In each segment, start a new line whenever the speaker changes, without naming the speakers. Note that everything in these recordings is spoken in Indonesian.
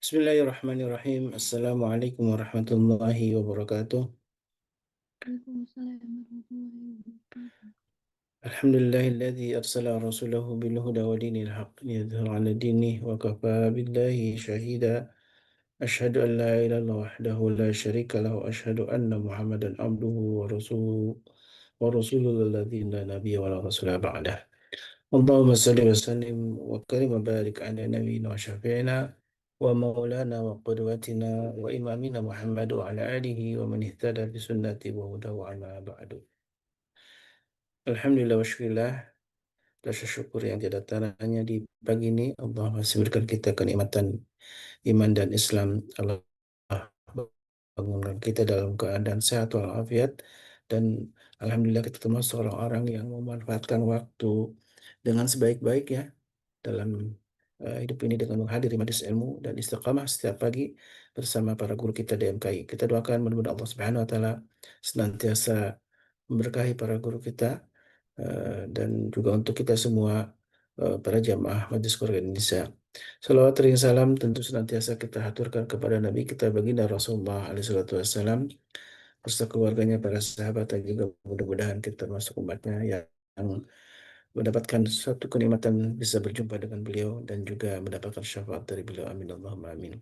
Bismillahirrahmanirrahim. Assalamualaikum warahmatullahi wabarakatuh.
Waalaikumsalam warahmatullahi wabarakatuh.
Alhamdulillahilladzi arsala rasulahu bil huda wa dinil haqq liyudhhira 'ala dinihi wa kafa billahi shahida. Asyhadu an la ilaha illallah wahdahu la syarika lahu wa asyhadu anna Muhammadan abduhu wa rasuluhu alladzi la nabiyya wa la rasula ba'dah. Allahumma salli wa sallim wa karim wa barik ala nabiyyina wa syafi'ina wa maulana wa qudwatina wa imamina Muhammad wa ala alihi wa man ihtada bi sunnati wa hudahu amma ba'du. Alhamdulillah wa syukurillah, rasa syukur yang tiada taranya di pagi ini Allah masih berikan kita kenikmatan iman dan Islam. Allah bangunkan kita dalam keadaan sehat walafiat, dan alhamdulillah kita termasuk orang-orang yang memanfaatkan waktu dengan sebaik-baiknya dalam hidup ini dengan menghadiri majelis ilmu dan istiqamah setiap pagi bersama para guru kita di MKI. Kita doakan mudah-mudahan Allah Subhanahu wa taala senantiasa memberkahi para guru kita, dan juga untuk kita semua, para jamaah Majelis Keluarga Indonesia. Salawat dan salam tentu senantiasa kita haturkan kepada Nabi kita baginda Rasulullah alaihi salatu wassalam beserta keluarganya, para sahabat, dan juga mudah-mudahan kita termasuk umatnya yang mendapatkan suatu kenikmatan bisa berjumpa dengan beliau dan juga mendapatkan syafaat dari beliau. Amin Allahumma amin.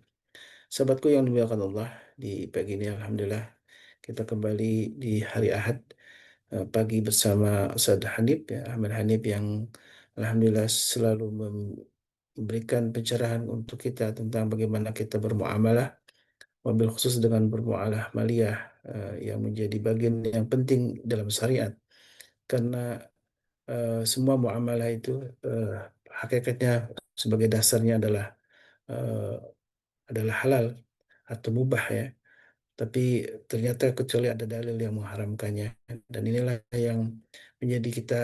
Sahabatku yang dimuliakan Allah, di pagi ini alhamdulillah kita kembali di hari Ahad, pagi bersama Ustaz Hanif, ya, Ahmad Hanif, yang alhamdulillah selalu memberikan pencerahan untuk kita tentang bagaimana kita bermuamalah, wabil khusus dengan bermuamalah maliyah, yang menjadi bagian yang penting dalam syariat, karena semua muamalah itu hakikatnya sebagai dasarnya eh, adalah halal atau mubah, ya. Tapi ternyata kecuali ada dalil yang mengharamkannya, dan inilah yang menjadi kita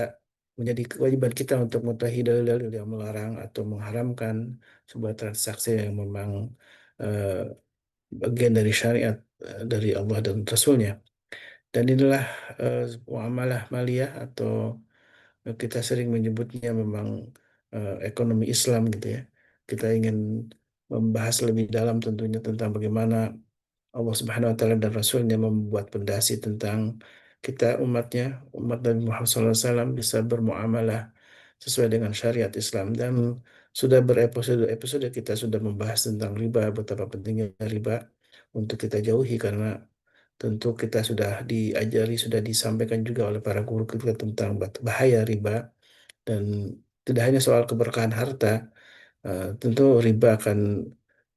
menjadi kewajiban kita untuk mengetahui dalil-dalil yang melarang atau mengharamkan sebuah transaksi yang memang eh, bagian dari syariat, dari Allah dan Rasulnya. Dan inilah muamalah maliyah, atau kita sering menyebutnya memang ekonomi Islam, gitu ya. Kita ingin membahas lebih dalam tentunya tentang bagaimana Allah Subhanahu wa taala dan Rasulnya membuat pondasi tentang kita umatnya, umat Nabi Muhammad SAW, bisa bermuamalah sesuai dengan syariat Islam. Dan sudah berepisode-episode kita sudah membahas tentang riba, betapa pentingnya riba untuk kita jauhi, karena tentu kita sudah diajari, sudah disampaikan juga oleh para guru kita tentang bahaya riba. Dan tidak hanya soal keberkahan harta, tentu riba akan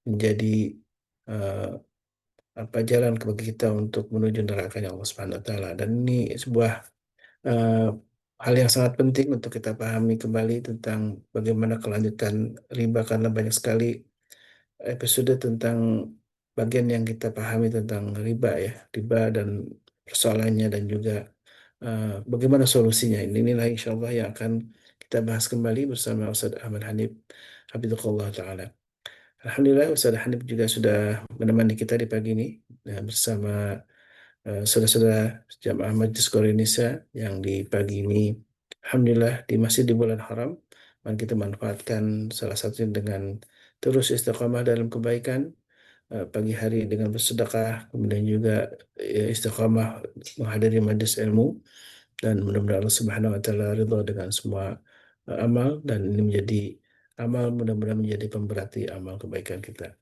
menjadi eh, apa jalan bagi kita untuk menuju neraka Allah Subhanahu wa taala. Dan ini sebuah eh, hal yang sangat penting untuk kita pahami kembali tentang bagaimana kelanjutan riba, karena banyak sekali episode tentang bagian yang kita pahami tentang riba, ya, riba dan persoalannya, dan juga bagaimana solusinya. Inilah insya Allah yang akan kita bahas kembali bersama Ustaz Ahmad Hanif Hafizahullah Ta'ala. Alhamdulillah Ustaz Hanif juga sudah menemani kita di pagi ini, bersama saudara-saudara jamaah Majelis Qur'an Indonesia yang di pagi ini alhamdulillah masih di bulan haram, dan kita manfaatkan salah satunya dengan terus istiqamah dalam kebaikan, pagi hari dengan bersedekah, kemudian juga istiqamah menghadiri majelis ilmu, dan mudah-mudahan Allah Subhanahu wa taala ridha dengan semua amal, dan ini menjadi amal, mudah-mudahan menjadi pemberarti amal kebaikan kita.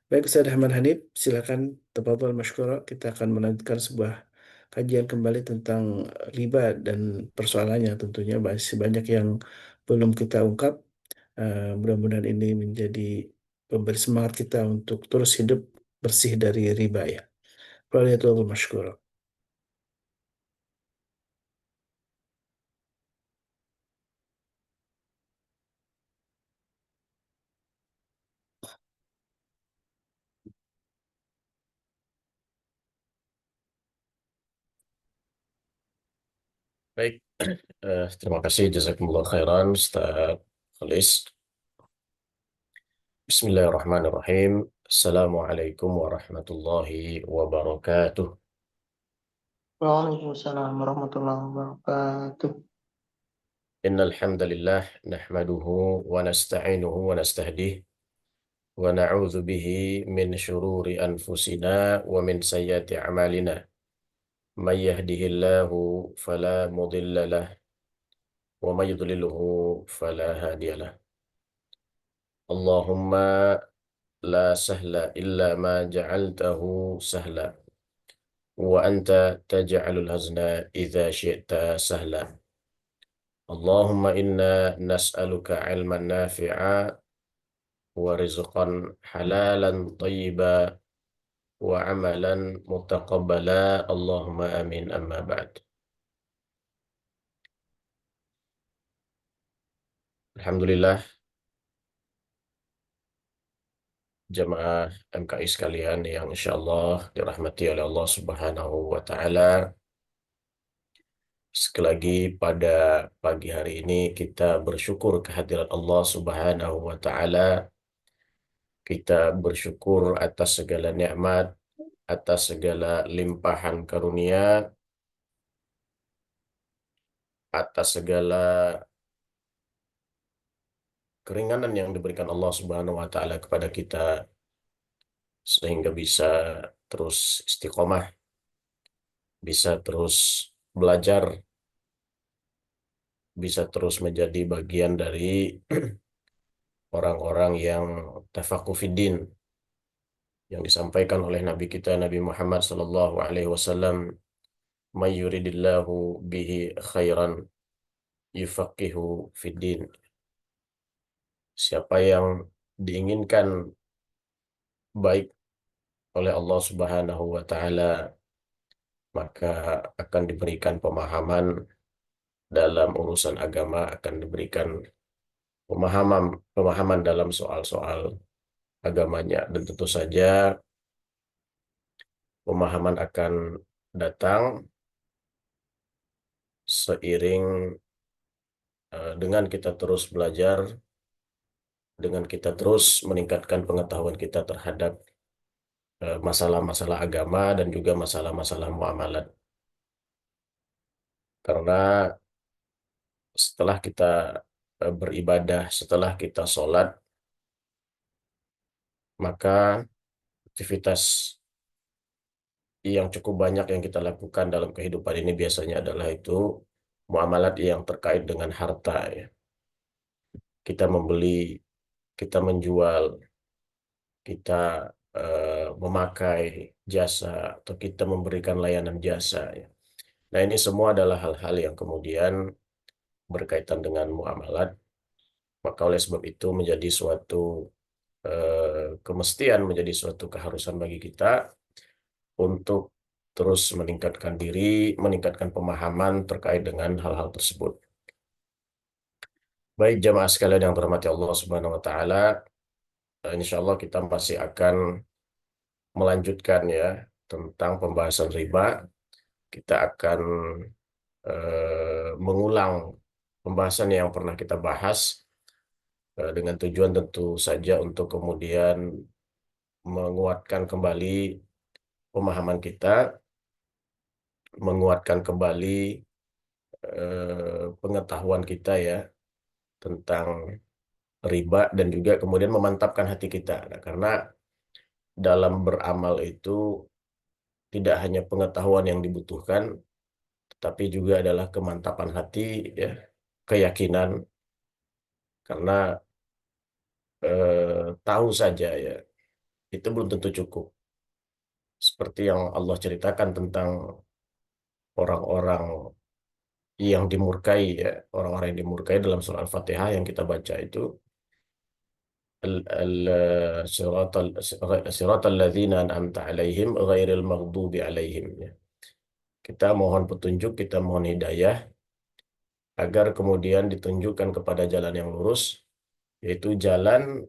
Baik, Ustaz Ahmad Hanif, silakan tafadhol masykura. Kita akan melanjutkan sebuah kajian kembali tentang riba dan persoalannya. Tentunya masih banyak yang belum kita ungkap. Mudah-mudahan ini menjadi pemberi semangat kita untuk terus hidup bersih dari riba, ya. Waliyatullah masykura.
Baik, terima kasih jazakumullah khairan Ustaz Khalis. Bismillahirrahmanirrahim. Assalamualaikum warahmatullahi wabarakatuh.
Waalaikumsalam warahmatullahi wabarakatuh.
Innal hamdalillah nahmaduhu wa nasta'inuhu wa nastahdihi ونعوذ به من شرور أنفسنا ومن سيئات أعمالنا من يهده الله فلا مضل له ومن يضلله فلا هادي له اللهم لا سهل إلا ما جعلته سهلا وأنت تجعل الحزن إذا شئت سهلا اللهم إنا نسألك علما نافعا ورزقا حلالا طيبا وعملا متقبلا اللهم آمين أما بعد. Alhamdulillah, jamaah MKI sekalian yang insya Allah dirahmati oleh Allah Subhanahu wa Ta'ala. Sekali lagi pada pagi hari ini kita bersyukur kehadirat Allah Subhanahu wa Ta'ala. Kita bersyukur atas segala nikmat, atas segala limpahan karunia, atas segala keringanan yang diberikan Allah Subhanahu wa Ta'ala kepada kita sehingga bisa terus istiqomah, bisa terus belajar, bisa terus menjadi bagian dari orang-orang yang tafaqquh fiddin yang disampaikan oleh Nabi kita Nabi Muhammad sallallahu alaihi wasallam, may yuridillahu bihi khairan yufaqihu fiddin. Siapa yang diinginkan baik oleh Allah Subhanahu wa Ta'ala, maka akan diberikan pemahaman dalam urusan agama, akan diberikan pemahaman pemahaman dalam soal-soal agamanya, dan tentu saja pemahaman akan datang seiring dengan kita terus belajar, dengan kita terus meningkatkan pengetahuan kita terhadap masalah-masalah agama dan juga masalah-masalah muamalat. Karena setelah kita beribadah, setelah kita sholat, maka aktivitas yang cukup banyak yang kita lakukan dalam kehidupan ini biasanya adalah itu muamalat yang terkait dengan harta, ya. Kita membeli, kita menjual, kita memakai jasa, atau kita memberikan layanan jasa, ya. Nah, ini semua adalah hal-hal yang kemudian berkaitan dengan muamalat. Maka oleh sebab itu menjadi suatu kemestian, menjadi suatu keharusan bagi kita untuk terus meningkatkan diri, meningkatkan pemahaman terkait dengan hal-hal tersebut. Baik jamaah sekalian yang terhormati Allah Subhanahu wa Ta'ala, insya Allah kita masih akan melanjutkan ya tentang pembahasan riba. Kita akan mengulang pembahasan yang pernah kita bahas dengan tujuan tentu saja untuk kemudian menguatkan kembali pemahaman kita, menguatkan kembali pengetahuan kita ya tentang riba, dan juga kemudian memantapkan hati kita. Nah, karena dalam beramal itu tidak hanya pengetahuan yang dibutuhkan, tetapi juga adalah kemantapan hati, ya, keyakinan. Karena tahu saja ya itu belum tentu cukup. Seperti yang Allah ceritakan tentang orang-orang yang dimurkai, ya, orang-orang yang dimurkai dalam surah Al-Fatihah yang kita baca itu, siratal ladzina an'amta alaihim ghairil maghdubi alaihim, ya. Kita mohon petunjuk, kita mohon hidayah agar kemudian ditunjukkan kepada jalan yang lurus, yaitu jalan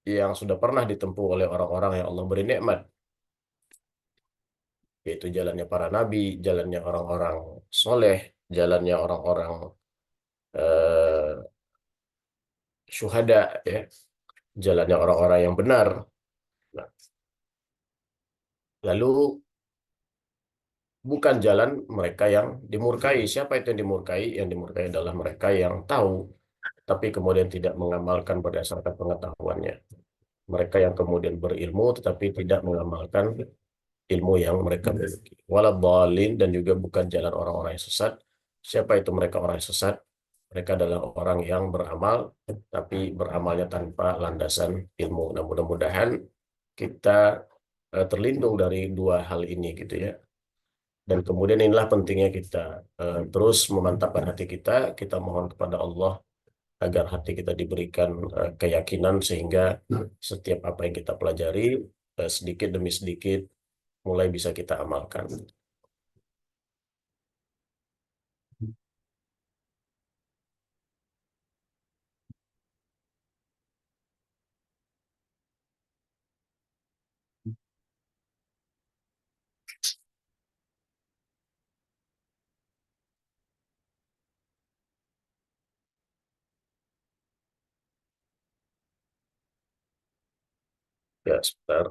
yang sudah pernah ditempuh oleh orang-orang yang Allah beri nikmat, yaitu jalannya para nabi, jalannya orang-orang soleh, jalannya orang-orang eh, syuhada, ya, jalannya orang-orang yang benar. Nah, lalu bukan jalan mereka yang dimurkai. Siapa itu yang dimurkai? Yang dimurkai adalah mereka yang tahu, tapi kemudian tidak mengamalkan berdasarkan pengetahuannya. mereka yang kemudian berilmu tetapi tidak mengamalkan ilmu yang mereka miliki. Waladhdallin, dan juga bukan jalan orang-orang yang sesat. Siapa itu mereka orang yang sesat? Mereka adalah orang yang beramal tapi beramalnya tanpa landasan ilmu. Nah, mudah-mudahan kita terlindung dari dua hal ini gitu ya. Dan kemudian inilah pentingnya kita terus memantapkan hati kita. Kita mohon kepada Allah agar hati kita diberikan keyakinan sehingga setiap apa yang kita pelajari sedikit demi sedikit mulai bisa kita amalkan. Ya, sebentar.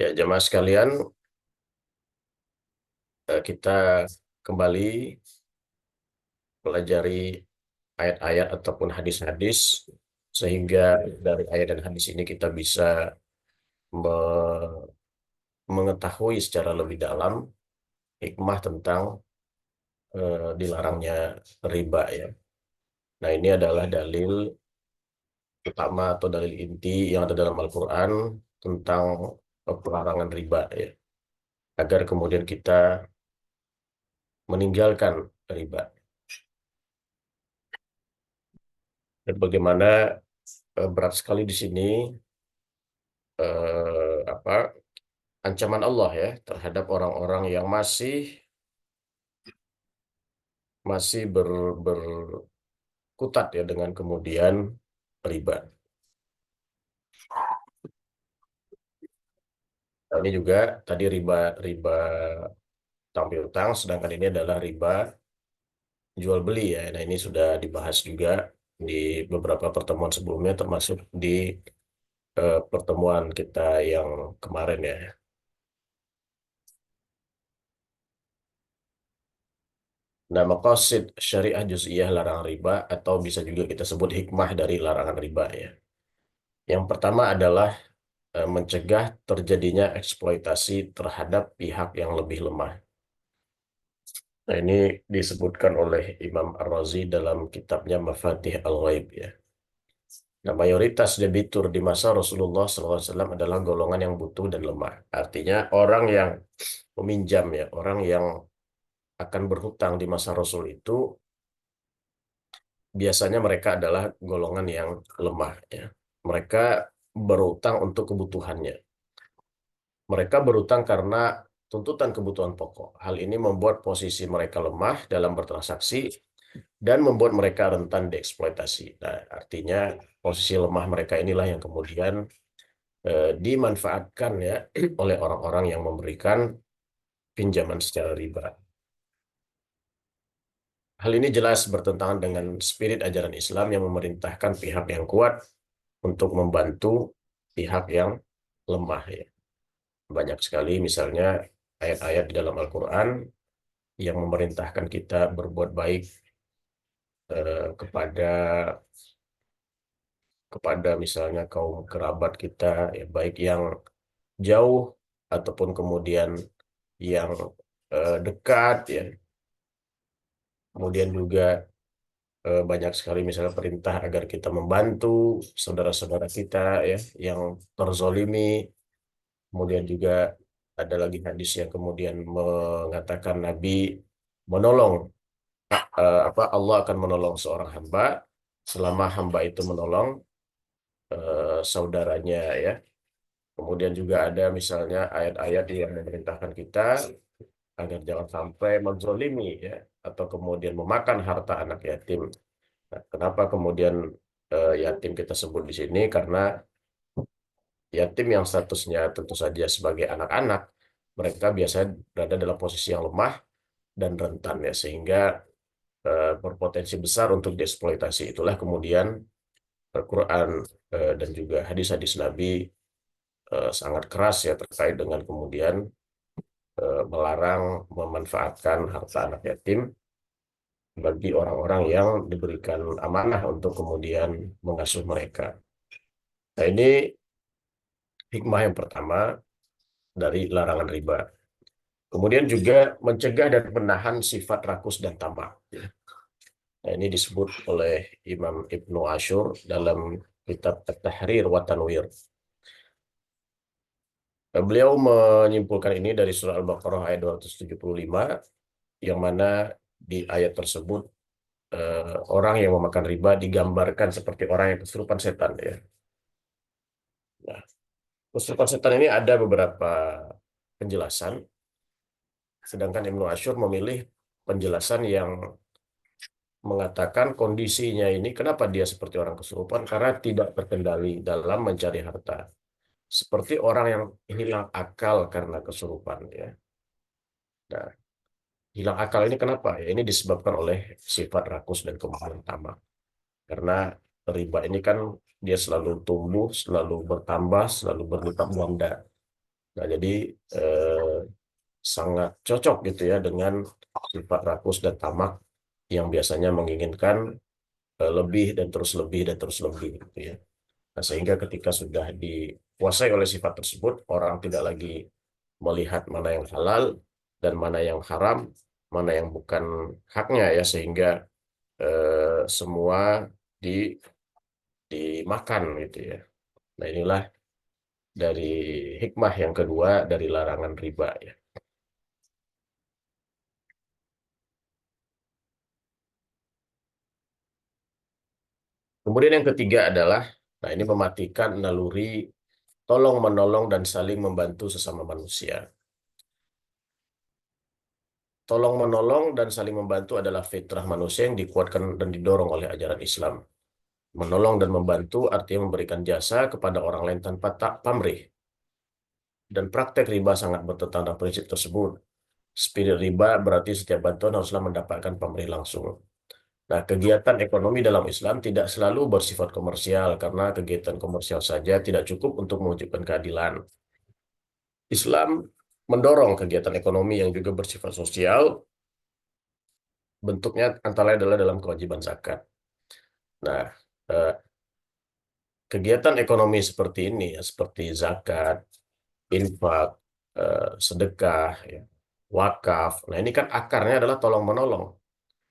Ya, jemaah sekalian, kita kembali pelajari ayat-ayat ataupun hadis-hadis sehingga dari ayat dan hadis ini kita bisa me- mengetahui secara lebih dalam hikmah tentang dilarangnya riba ya. Nah, ini adalah dalil utama atau dalil inti yang ada dalam Al-Quran tentang pelarangan riba ya. Agar kemudian kita meninggalkan riba. Dan bagaimana berat sekali di sini apa ancaman Allah ya terhadap orang-orang yang masih berkutat ya dengan kemudian riba. Nah, ini juga tadi riba riba utang piutang, sedangkan ini adalah riba jual beli ya. Nah, ini sudah dibahas juga di beberapa pertemuan sebelumnya, termasuk di pertemuan kita yang kemarin ya. Nah, maqasid syariah juz'iyah larangan riba atau bisa juga kita sebut hikmah dari larangan riba ya. Yang pertama adalah mencegah terjadinya eksploitasi terhadap pihak yang lebih lemah. Nah, ini disebutkan oleh Imam Ar-Razi dalam kitabnya Mafatih Al-Ghaib ya. Nah, mayoritas debitur di masa Rasulullah SAW adalah golongan yang butuh dan lemah. Artinya orang yang meminjam ya, orang yang akan berhutang di masa Rasul itu biasanya mereka adalah golongan yang lemah ya. Mereka berhutang untuk kebutuhannya. Mereka berhutang karena tuntutan kebutuhan pokok. Hal ini membuat posisi mereka lemah dalam bertransaksi dan membuat mereka rentan dieksploitasi. Nah, artinya posisi lemah mereka inilah yang kemudian dimanfaatkan ya oleh orang-orang yang memberikan pinjaman secara riba. Hal ini jelas bertentangan dengan spirit ajaran Islam yang memerintahkan pihak yang kuat untuk membantu pihak yang lemah ya. Banyak sekali misalnya ayat-ayat di dalam Al-Quran yang memerintahkan kita berbuat baik kepada kepada misalnya kaum kerabat kita ya, baik yang jauh ataupun kemudian yang dekat ya. Kemudian juga banyak sekali misalnya perintah agar kita membantu saudara-saudara kita ya yang terzolimi. Kemudian juga ada lagi hadis yang kemudian mengatakan Nabi menolong apa Allah akan menolong seorang hamba selama hamba itu menolong saudaranya ya. Kemudian juga ada misalnya ayat-ayat yang memerintahkan kita agar jangan sampai menzolimi ya, atau kemudian memakan harta anak yatim. Nah, kenapa kemudian yatim kita sebut di sini? Karena yatim yang statusnya tentu saja sebagai anak-anak, mereka biasanya berada dalam posisi yang lemah dan rentan ya, sehingga berpotensi besar untuk dieksploitasi. Itulah kemudian Al-Quran dan juga hadis-hadis Nabi sangat keras ya terkait dengan kemudian melarang memanfaatkan harta anak yatim bagi orang-orang yang diberikan amanah untuk kemudian mengasuh mereka. Nah, ini hikmah yang pertama dari larangan riba. Kemudian juga mencegah dan menahan sifat rakus dan tamak. Nah, ini disebut oleh Imam Ibnu Ashur dalam kitab At-Tahrir wa Tanwir. Beliau menyimpulkan ini dari surah Al-Baqarah ayat 275, yang mana di ayat tersebut orang yang memakan riba digambarkan seperti orang yang kesurupan setan ya. Nah, kesurupan setan ini ada beberapa penjelasan, sedangkan Ibnu Ashur memilih penjelasan yang mengatakan kondisinya ini kenapa dia seperti orang kesurupan, karena tidak terkendali dalam mencari harta. Seperti orang yang hilang akal karena kesurupan ya. Nah, hilang akal ini kenapa? Ya, ini disebabkan oleh sifat rakus dan kemudian tamak. Karena riba ini kan dia selalu tumbuh, selalu bertambah, selalu berlipat ganda. Nah, jadi eh, sangat cocok gitu ya dengan sifat rakus dan tamak yang biasanya menginginkan lebih dan terus lebih dan terus lebih gitu ya. Nah, sehingga ketika sudah dikuasai oleh sifat tersebut, orang tidak lagi melihat mana yang halal dan mana yang haram, mana yang bukan haknya ya, sehingga semua di dimakan gitu ya. Nah, inilah dari hikmah yang kedua dari larangan riba ya. Kemudian yang ketiga adalah, nah ini mematikan naluri tolong menolong dan saling membantu sesama manusia. Tolong menolong dan saling membantu adalah fitrah manusia yang dikuatkan dan didorong oleh ajaran Islam. Menolong dan membantu artinya memberikan jasa kepada orang lain tanpa tak pamrih. Dan praktek riba sangat bertentangan prinsip tersebut. Spirit riba berarti setiap bantuan haruslah mendapatkan pamrih langsung. Nah, kegiatan ekonomi dalam Islam tidak selalu bersifat komersial karena kegiatan komersial saja tidak cukup untuk mewujudkan keadilan. Islam mendorong kegiatan ekonomi yang juga bersifat sosial, bentuknya antara lain adalah dalam kewajiban zakat. Nah, eh, kegiatan ekonomi seperti ini, ya, seperti zakat, infak, sedekah, ya, wakaf. Nah, ini kan akarnya adalah tolong menolong,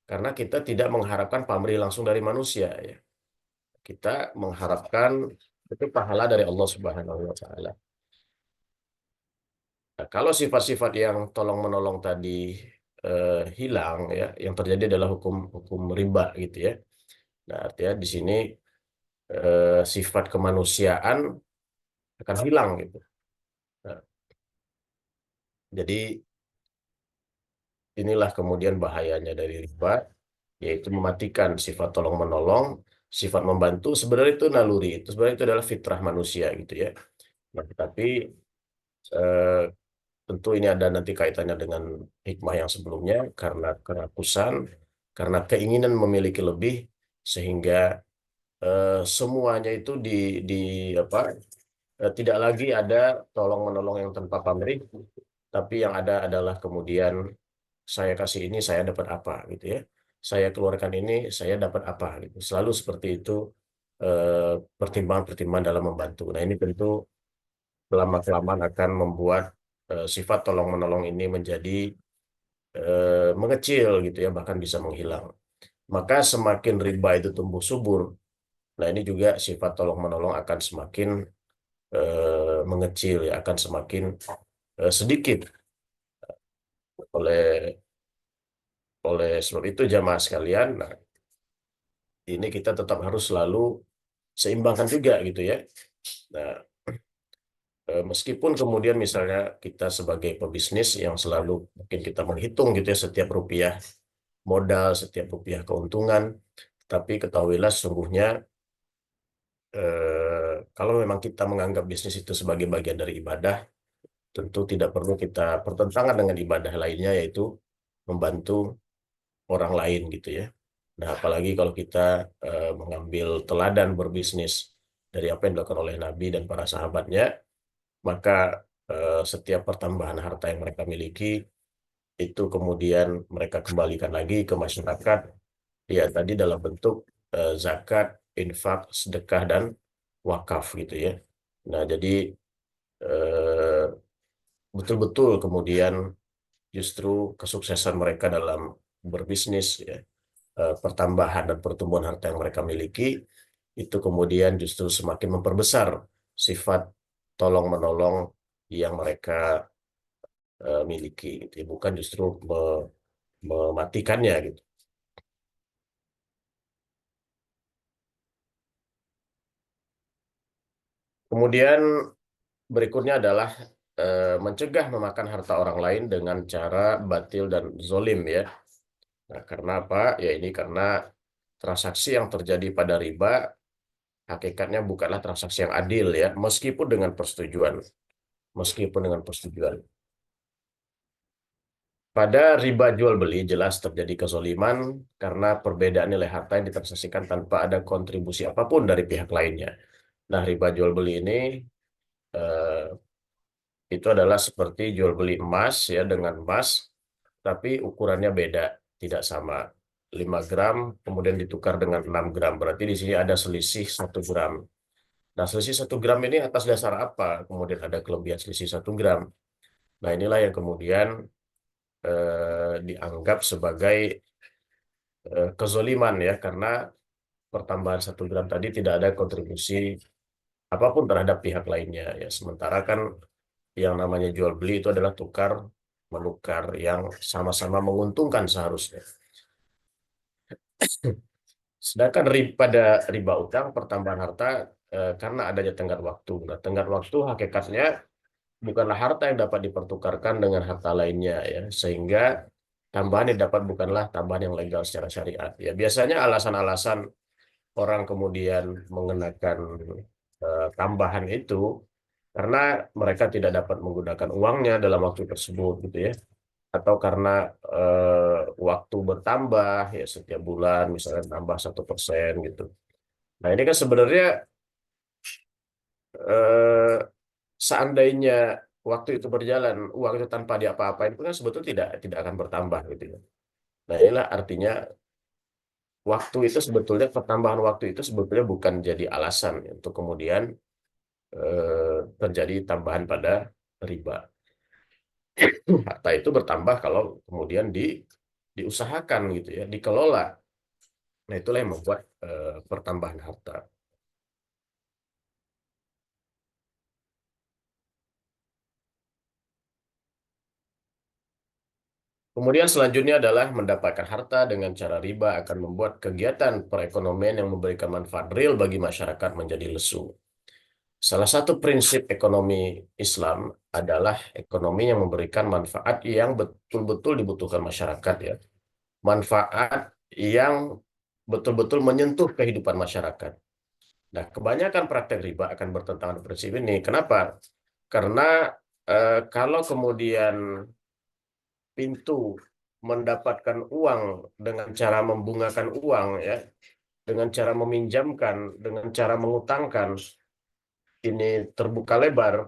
karena kita tidak mengharapkan pamrih langsung dari manusia, ya. Kita mengharapkan itu pahala dari Allah Subhanahu wa taala. Nah, kalau sifat-sifat yang tolong menolong tadi hilang ya, yang terjadi adalah hukum hukum riba gitu ya. Nah, artinya di sini sifat kemanusiaan akan hilang gitu. Nah, jadi inilah kemudian bahayanya dari riba, yaitu mematikan sifat tolong menolong, sifat membantu. Sebenarnya itu naluri, itu sebenarnya itu adalah fitrah manusia gitu ya. Nah, tapi eh, tentu ini ada nanti kaitannya dengan hikmah yang sebelumnya, karena kerakusan, karena keinginan memiliki lebih, sehingga semuanya itu di apa tidak lagi ada tolong menolong yang tanpa pamrih, tapi yang ada adalah kemudian saya kasih ini saya dapat apa gitu ya, saya keluarkan ini saya dapat apa gitu, selalu seperti itu pertimbangan-pertimbangan dalam membantu. Nah, ini tentu lama-kelamaan akan membuat sifat tolong menolong ini menjadi mengecil gitu ya, bahkan bisa menghilang. Maka semakin riba itu tumbuh subur, nah ini juga sifat tolong menolong akan semakin mengecil ya, akan semakin sedikit. Oleh oleh sebab itu jamaah sekalian, nah ini kita tetap harus selalu seimbangkan juga gitu ya. Nah, Meskipun kemudian misalnya kita sebagai pebisnis yang selalu mungkin kita menghitung gitu ya setiap rupiah modal, setiap rupiah keuntungan, tapi ketahuilah sesungguhnya kalau memang kita menganggap bisnis itu sebagai bagian dari ibadah, tentu tidak perlu kita pertentangan dengan ibadah lainnya, yaitu membantu orang lain gitu ya. Nah, apalagi kalau kita mengambil teladan berbisnis dari apa yang dilakukan oleh Nabi dan para sahabatnya, maka setiap pertambahan harta yang mereka miliki itu kemudian mereka kembalikan lagi ke masyarakat, ya tadi dalam bentuk zakat, infak, sedekah dan wakaf gitu ya. Nah, jadi eh, betul-betul kemudian justru kesuksesan mereka dalam berbisnis ya, pertambahan dan pertumbuhan harta yang mereka miliki itu kemudian justru semakin memperbesar sifat tolong menolong yang mereka miliki gitu ya. Bukan justru mematikannya gitu. Kemudian berikutnya adalah mencegah memakan harta orang lain dengan cara batil dan zolim ya. Nah, karena apa? Ya ini karena transaksi yang terjadi pada riba hakikatnya bukanlah transaksi yang adil ya, meskipun dengan persetujuan. Meskipun dengan persetujuan. Pada riba jual beli jelas terjadi kezoliman karena perbedaan nilai harta yang ditransaksikan tanpa ada kontribusi apapun dari pihak lainnya. Nah, riba jual beli ini eh, itu adalah seperti jual beli emas ya dengan emas, tapi ukurannya beda, tidak sama. 5 gram kemudian ditukar dengan 6 gram. Berarti di sini ada selisih 1 gram. Nah, selisih 1 gram ini atas dasar apa? Kemudian ada kelebihan selisih 1 gram. Nah, inilah yang kemudian dianggap sebagai kezoliman ya, karena pertambahan 1 gram tadi tidak ada kontribusi apapun terhadap pihak lainnya ya. Sementara kan yang namanya jual beli itu adalah tukar menukar yang sama-sama menguntungkan seharusnya. Sedangkan pada riba utang pertambahan harta karena adanya tenggat waktu. Nah, tenggat waktu hakikatnya bukanlah harta yang dapat dipertukarkan dengan harta lainnya ya, sehingga tambahan yang dapat bukanlah tambahan yang legal secara syariat. Ya, biasanya alasan-alasan orang kemudian mengenakan tambahan itu karena mereka tidak dapat menggunakan uangnya dalam waktu tersebut gitu ya, atau karena waktu bertambah ya setiap bulan misalnya tambah 1% gitu. Nah, ini kan sebenarnya eh, seandainya waktu itu berjalan uang itu tanpa diapa-apain itu kan sebetulnya tidak akan bertambah gitu ya. Nah, inilah artinya waktu itu sebetulnya pertambahan waktu itu sebetulnya bukan jadi alasan untuk kemudian terjadi tambahan pada riba. Harta itu bertambah kalau kemudian diusahakan gitu ya, dikelola. Nah, itulah yang membuat pertambahan harta. Kemudian selanjutnya adalah mendapatkan harta dengan cara riba akan membuat kegiatan perekonomian yang memberikan manfaat real bagi masyarakat menjadi lesu. Salah satu prinsip ekonomi Islam adalah ekonomi yang memberikan manfaat yang betul-betul dibutuhkan masyarakat ya. Manfaat yang betul-betul menyentuh kehidupan masyarakat. Nah, kebanyakan praktek riba akan bertentangan dengan prinsip ini. Kenapa? Karena kalau kemudian pintu mendapatkan uang dengan cara membungakan uang ya, dengan cara meminjamkan, dengan cara mengutangkan, ini terbuka lebar,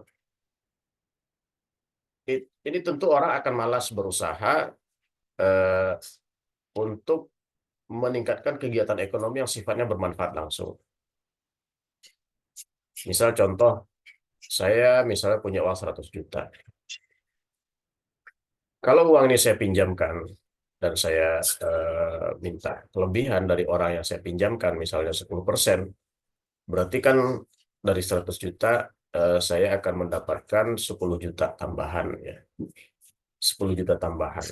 ini tentu orang akan malas berusaha eh, untuk meningkatkan kegiatan ekonomi yang sifatnya bermanfaat langsung. Misal contoh, saya misalnya punya uang 100 juta. Kalau uang ini saya pinjamkan dan saya minta kelebihan dari orang yang saya pinjamkan, misalnya 10%, berarti kan dari 100 juta saya akan mendapatkan 10 juta tambahan ya. 10 juta tambahan.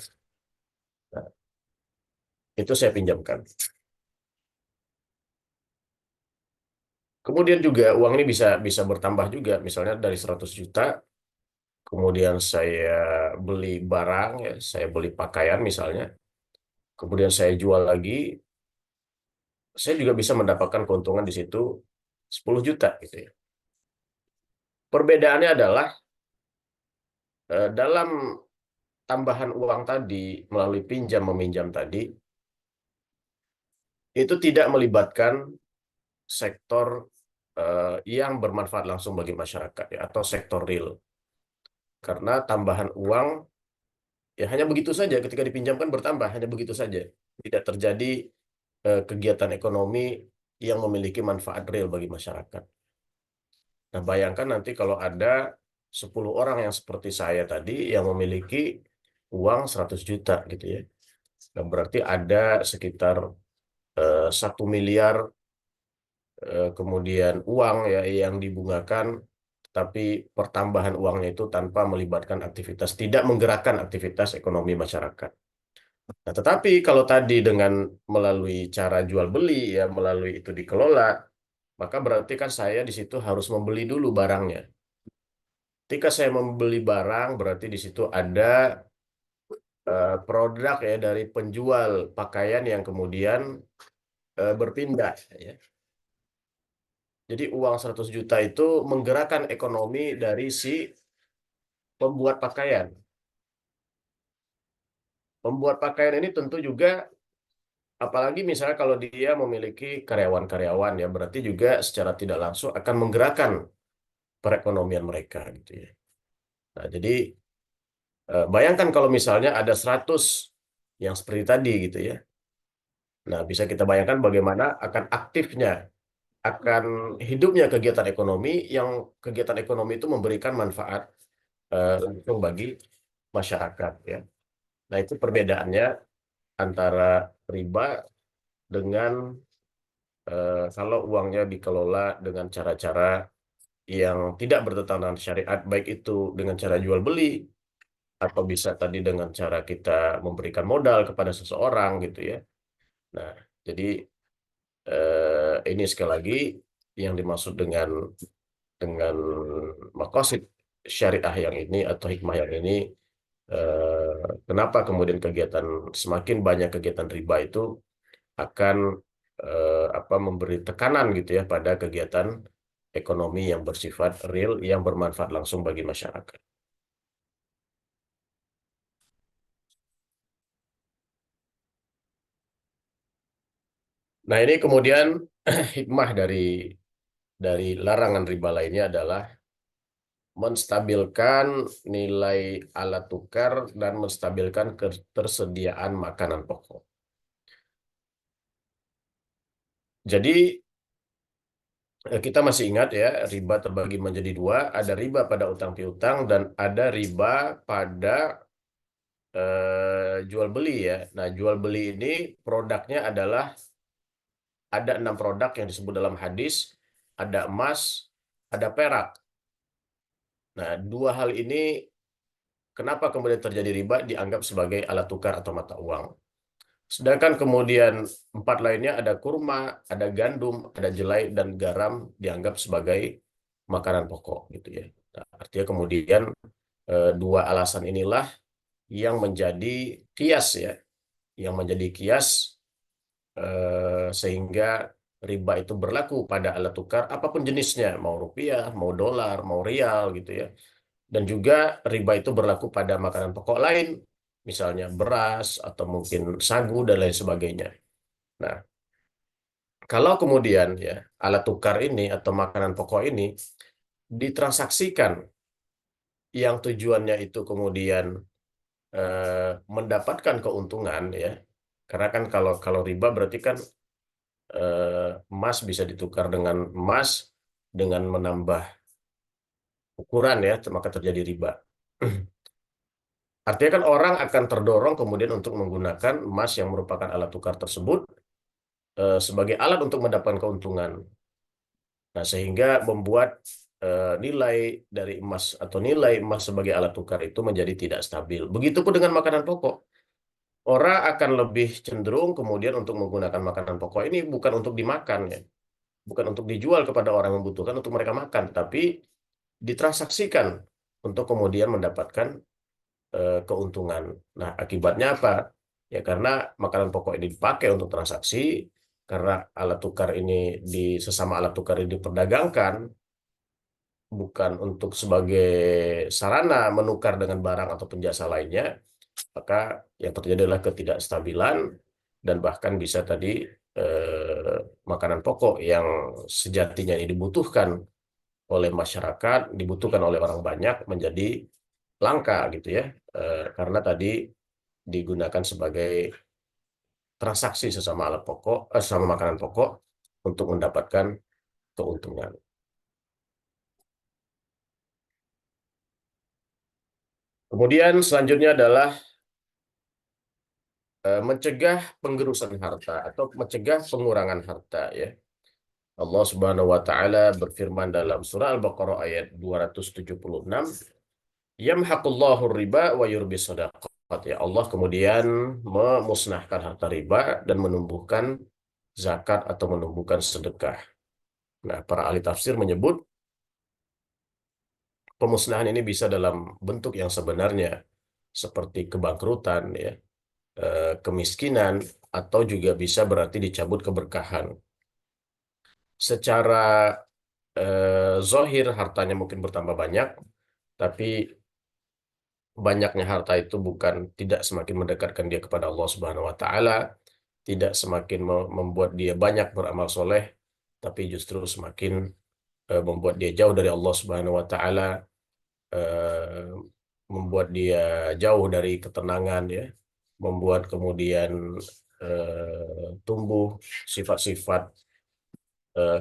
Nah, itu saya pinjamkan. Kemudian juga uang ini bisa bisa bertambah juga, misalnya dari 100 juta, kemudian saya beli barang, ya, saya beli pakaian misalnya, kemudian saya jual lagi, saya juga bisa mendapatkan keuntungan di situ 10 juta gitu ya. Perbedaannya adalah dalam tambahan uang tadi melalui pinjam meminjam tadi itu tidak melibatkan sektor yang bermanfaat langsung bagi masyarakat ya, atau sektor real. Karena tambahan uang ya hanya begitu saja, ketika dipinjamkan bertambah hanya begitu saja. Tidak terjadi kegiatan ekonomi yang memiliki manfaat real bagi masyarakat. Nah, bayangkan nanti kalau ada 10 orang yang seperti saya tadi yang memiliki uang 100 juta gitu ya. Nah, berarti ada sekitar 1 miliar kemudian uang ya yang dibungakan, tapi pertambahan uangnya itu tanpa melibatkan aktivitas, tidak menggerakkan aktivitas ekonomi masyarakat. Nah, tetapi kalau tadi dengan melalui cara jual beli ya, melalui itu dikelola, maka berarti kan saya di situ harus membeli dulu barangnya. Ketika saya membeli barang, berarti di situ ada produk ya dari penjual pakaian yang kemudian berpindah ya. Jadi uang 100 juta itu menggerakkan ekonomi dari si pembuat pakaian. Pembuat pakaian ini tentu juga, apalagi misalnya kalau dia memiliki karyawan-karyawan ya, berarti juga secara tidak langsung akan menggerakkan perekonomian mereka gitu ya. Nah, jadi bayangkan kalau misalnya ada 100 yang seperti tadi gitu ya. Nah, bisa kita bayangkan bagaimana akan aktifnya, akan hidupnya kegiatan ekonomi, yang kegiatan ekonomi itu memberikan manfaat langsung bagi masyarakat ya. Nah, itu perbedaannya antara riba dengan kalau uangnya dikelola dengan cara-cara yang tidak bertentangan dengan syariat, baik itu dengan cara jual beli atau bisa tadi dengan cara kita memberikan modal kepada seseorang gitu ya. Nah, jadi ini sekali lagi yang dimaksud dengan makosid syariah yang ini atau hikmah yang ini, kenapa kemudian kegiatan semakin banyak kegiatan riba itu akan memberi tekanan gitu ya pada kegiatan ekonomi yang bersifat real yang bermanfaat langsung bagi masyarakat. Nah, ini kemudian hikmah dari larangan riba lainnya adalah menstabilkan nilai alat tukar dan menstabilkan ketersediaan makanan pokok. Jadi kita masih ingat ya, riba terbagi menjadi dua, ada riba pada utang piutang dan ada riba pada jual beli ya. Nah, jual beli ini produknya adalah ada 6 produk yang disebut dalam hadis, ada emas, ada perak. Nah, dua hal ini kenapa kemudian terjadi riba dianggap sebagai alat tukar atau mata uang. Sedangkan kemudian 4 lainnya ada kurma, ada gandum, ada jelai, dan garam dianggap sebagai makanan pokok gitu ya. Nah, artinya kemudian dua alasan inilah yang menjadi kias ya, yang menjadi kias sehingga riba itu berlaku pada alat tukar apapun jenisnya, mau rupiah, mau dolar, mau rial gitu ya. Dan juga riba itu berlaku pada makanan pokok lain, misalnya beras atau mungkin sagu dan lain sebagainya. Nah, kalau kemudian ya alat tukar ini atau makanan pokok ini ditransaksikan yang tujuannya itu kemudian mendapatkan keuntungan ya, karena kan kalau kalau riba berarti kan emas bisa ditukar dengan emas dengan menambah ukuran ya, maka terjadi riba. Artinya kan orang akan terdorong kemudian untuk menggunakan emas yang merupakan alat tukar tersebut sebagai alat untuk mendapatkan keuntungan. Nah, sehingga membuat nilai dari emas atau nilai emas sebagai alat tukar itu menjadi tidak stabil. Begitupun dengan makanan pokok. Orang akan lebih cenderung kemudian untuk menggunakan makanan pokok ini bukan untuk dimakan ya, bukan untuk dijual kepada orang yang membutuhkan untuk mereka makan, tapi ditransaksikan untuk kemudian mendapatkan keuntungan. Nah, akibatnya apa? Ya karena makanan pokok ini dipakai untuk transaksi, karena alat tukar ini sesama alat tukar ini diperdagangkan, bukan untuk sebagai sarana menukar dengan barang atau jasa lainnya, maka yang terjadi adalah ketidakstabilan dan bahkan bisa tadi eh, makanan pokok yang sejatinya ini dibutuhkan oleh masyarakat, dibutuhkan oleh orang banyak menjadi langka gitu ya. Karena tadi digunakan sebagai transaksi sesama alat pokok, sesama makanan pokok untuk mendapatkan keuntungan. Kemudian selanjutnya adalah mencegah penggerusan harta atau mencegah pengurangan harta ya. Allah Subhanahu wa taala berfirman dalam surah Al-Baqarah ayat 276, "Yamhaqullahu riba wa yurbi shadaqat." Ya Allah kemudian memusnahkan harta riba dan menumbuhkan zakat atau menumbuhkan sedekah. Nah, para ahli tafsir menyebut pemusnahan ini bisa dalam bentuk yang sebenarnya seperti kebangkrutan ya, kemiskinan, atau juga bisa berarti dicabut keberkahan. Secara zohir hartanya mungkin bertambah banyak, tapi banyaknya harta itu bukan tidak semakin mendekatkan dia kepada Allah Subhanahu wa taala, tidak semakin membuat dia banyak beramal soleh, tapi justru semakin membuat dia jauh dari Allah Subhanahu wa taala, eh, membuat dia jauh dari ketenangan ya, membuat kemudian tumbuh sifat-sifat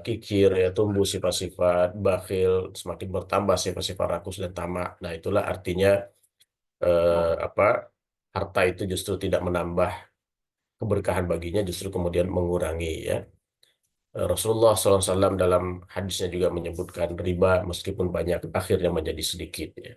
kikir ya, tumbuh sifat-sifat bakhil, semakin bertambah sifat-sifat rakus dan tamak. Nah, itulah artinya apa harta itu justru tidak menambah keberkahan baginya, justru kemudian mengurangi ya. Rasulullah SAW dalam hadisnya juga menyebutkan riba meskipun banyak akhirnya menjadi sedikit ya.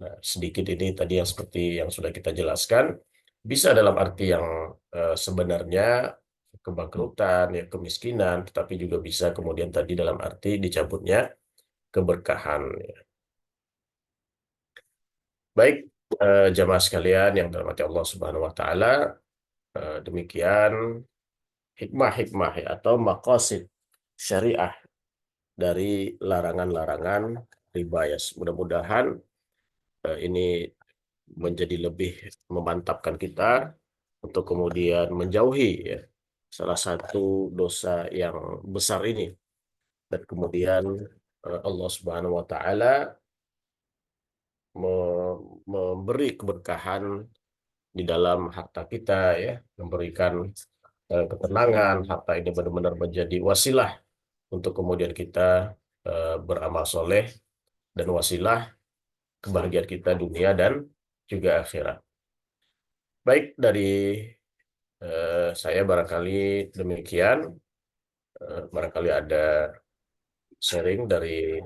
Nah, sedikit ini tadi yang seperti yang sudah kita jelaskan bisa dalam arti yang sebenarnya kebangkrutan ya, kemiskinan, tetapi juga bisa kemudian tadi dalam arti dicabutnya keberkahan ya. Baik, jamaah sekalian yang dirahmati Allah Subhanahu wa taala, demikian hikmah-hikmah ya, atau maqasid syariah dari larangan-larangan riba ya. Mudah-mudahan ini menjadi lebih memantapkan kita untuk kemudian menjauhi ya salah satu dosa yang besar ini, dan kemudian Allah Subhanahu wa taala memberi keberkahan di dalam harta kita ya, memberikan ketenangan. Harta ini benar-benar menjadi wasilah untuk kemudian kita beramal soleh dan wasilah kebahagiaan kita dunia dan juga akhirat. Baik, dari saya barangkali demikian. Barangkali ada sharing dari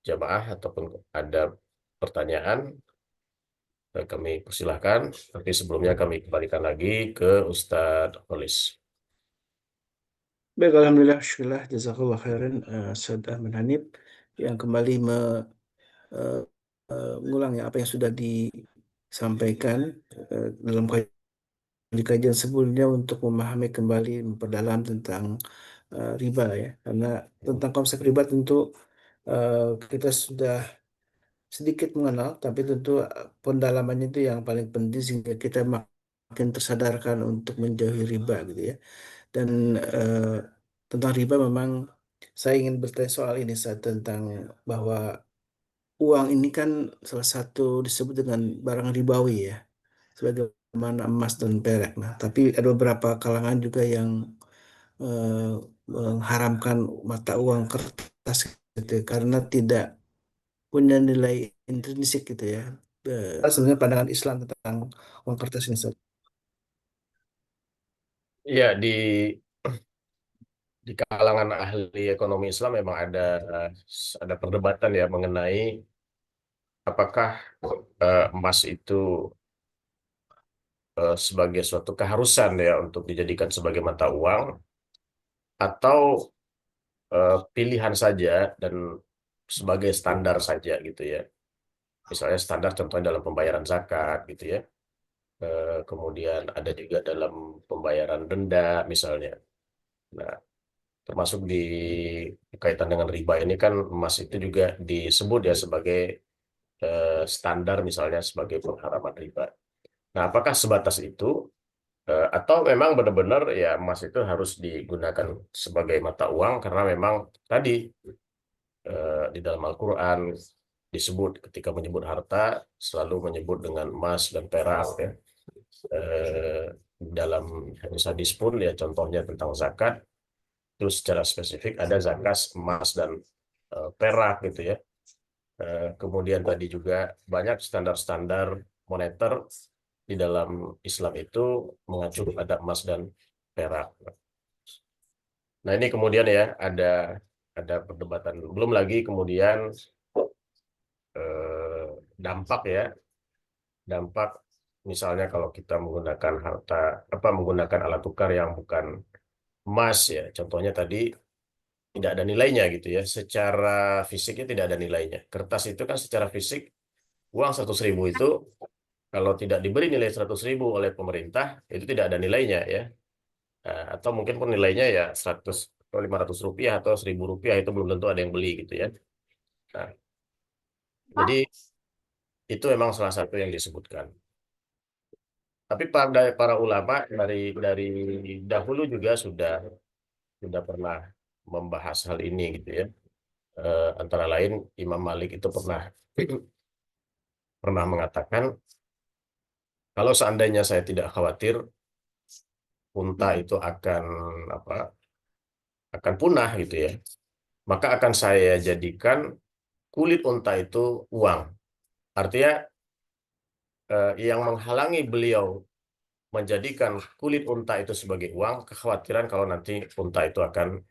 jamaah ataupun ada pertanyaan, kami persilahkan. Tapi sebelumnya kami kembalikan lagi ke Ustadz Holis.
Baik, Alhamdulillah, syukurlah, jazakallah khairan, Ustaz Ahmad Hanif, yang kembali eh, mengulang ya apa yang sudah disampaikan dalam kajian sebelumnya untuk memahami kembali, memperdalam tentang riba ya. Karena tentang konsep riba tentu kita sudah sedikit mengenal, tapi tentu pendalamannya itu yang paling penting sehingga kita makin tersadarkan untuk menjauhi riba gitu ya. Dan tentang riba memang saya ingin bertanya soal ini saat tentang bahwa uang ini kan salah satu disebut dengan barang ribawi ya, sebagaimana emas dan perak. Nah, tapi ada beberapa kalangan juga yang eh, mengharamkan mata uang kertas gitu ya, karena tidak punya nilai intrinsik gitu ya. Sebenarnya pandangan Islam tentang uang kertas ini, Ustaz.
Ya, di kalangan ahli ekonomi Islam memang ada perdebatan ya mengenai apakah emas itu sebagai suatu keharusan ya untuk dijadikan sebagai mata uang, atau pilihan saja dan sebagai standar saja gitu ya. Misalnya standar contohnya dalam pembayaran zakat gitu ya. Kemudian ada juga dalam pembayaran denda misalnya. Nah, termasuk di kaitan dengan riba ini kan emas itu juga disebut ya sebagai standar misalnya sebagai pengharaman riba. Nah, apakah sebatas itu atau memang benar-benar ya emas itu harus digunakan sebagai mata uang karena memang tadi di dalam Al-Quran disebut ketika menyebut harta selalu menyebut dengan emas dan perak ya. Dalam hadis-hadis pun ya contohnya tentang zakat itu secara spesifik ada zakat emas dan perak gitu ya. Kemudian tadi juga banyak standar-standar moneter di dalam Islam itu mengacu pada emas dan perak. Nah ini kemudian ya ada perdebatan. Belum lagi kemudian eh, dampak ya, dampak misalnya kalau kita menggunakan harta apa menggunakan alat tukar yang bukan emas ya, contohnya tadi tidak ada nilainya gitu ya, secara fisiknya tidak ada nilainya. Kertas itu kan secara fisik uang 100.000 itu kalau tidak diberi nilai 100.000 oleh pemerintah itu tidak ada nilainya ya. Atau mungkin pun nilainya ya 100 atau 500 rupiah atau 1.000 rupiah itu belum tentu ada yang beli gitu ya. Nah, jadi itu memang salah satu yang disebutkan. Tapi para ulama dari dahulu juga sudah pernah membahas hal ini gitu ya. Antara lain Imam Malik itu pernah pernah mengatakan kalau seandainya saya tidak khawatir unta itu apa akan punah gitu ya, maka akan saya jadikan kulit unta itu uang. Artinya yang menghalangi beliau menjadikan kulit unta itu sebagai uang, kekhawatiran kalau nanti unta itu akan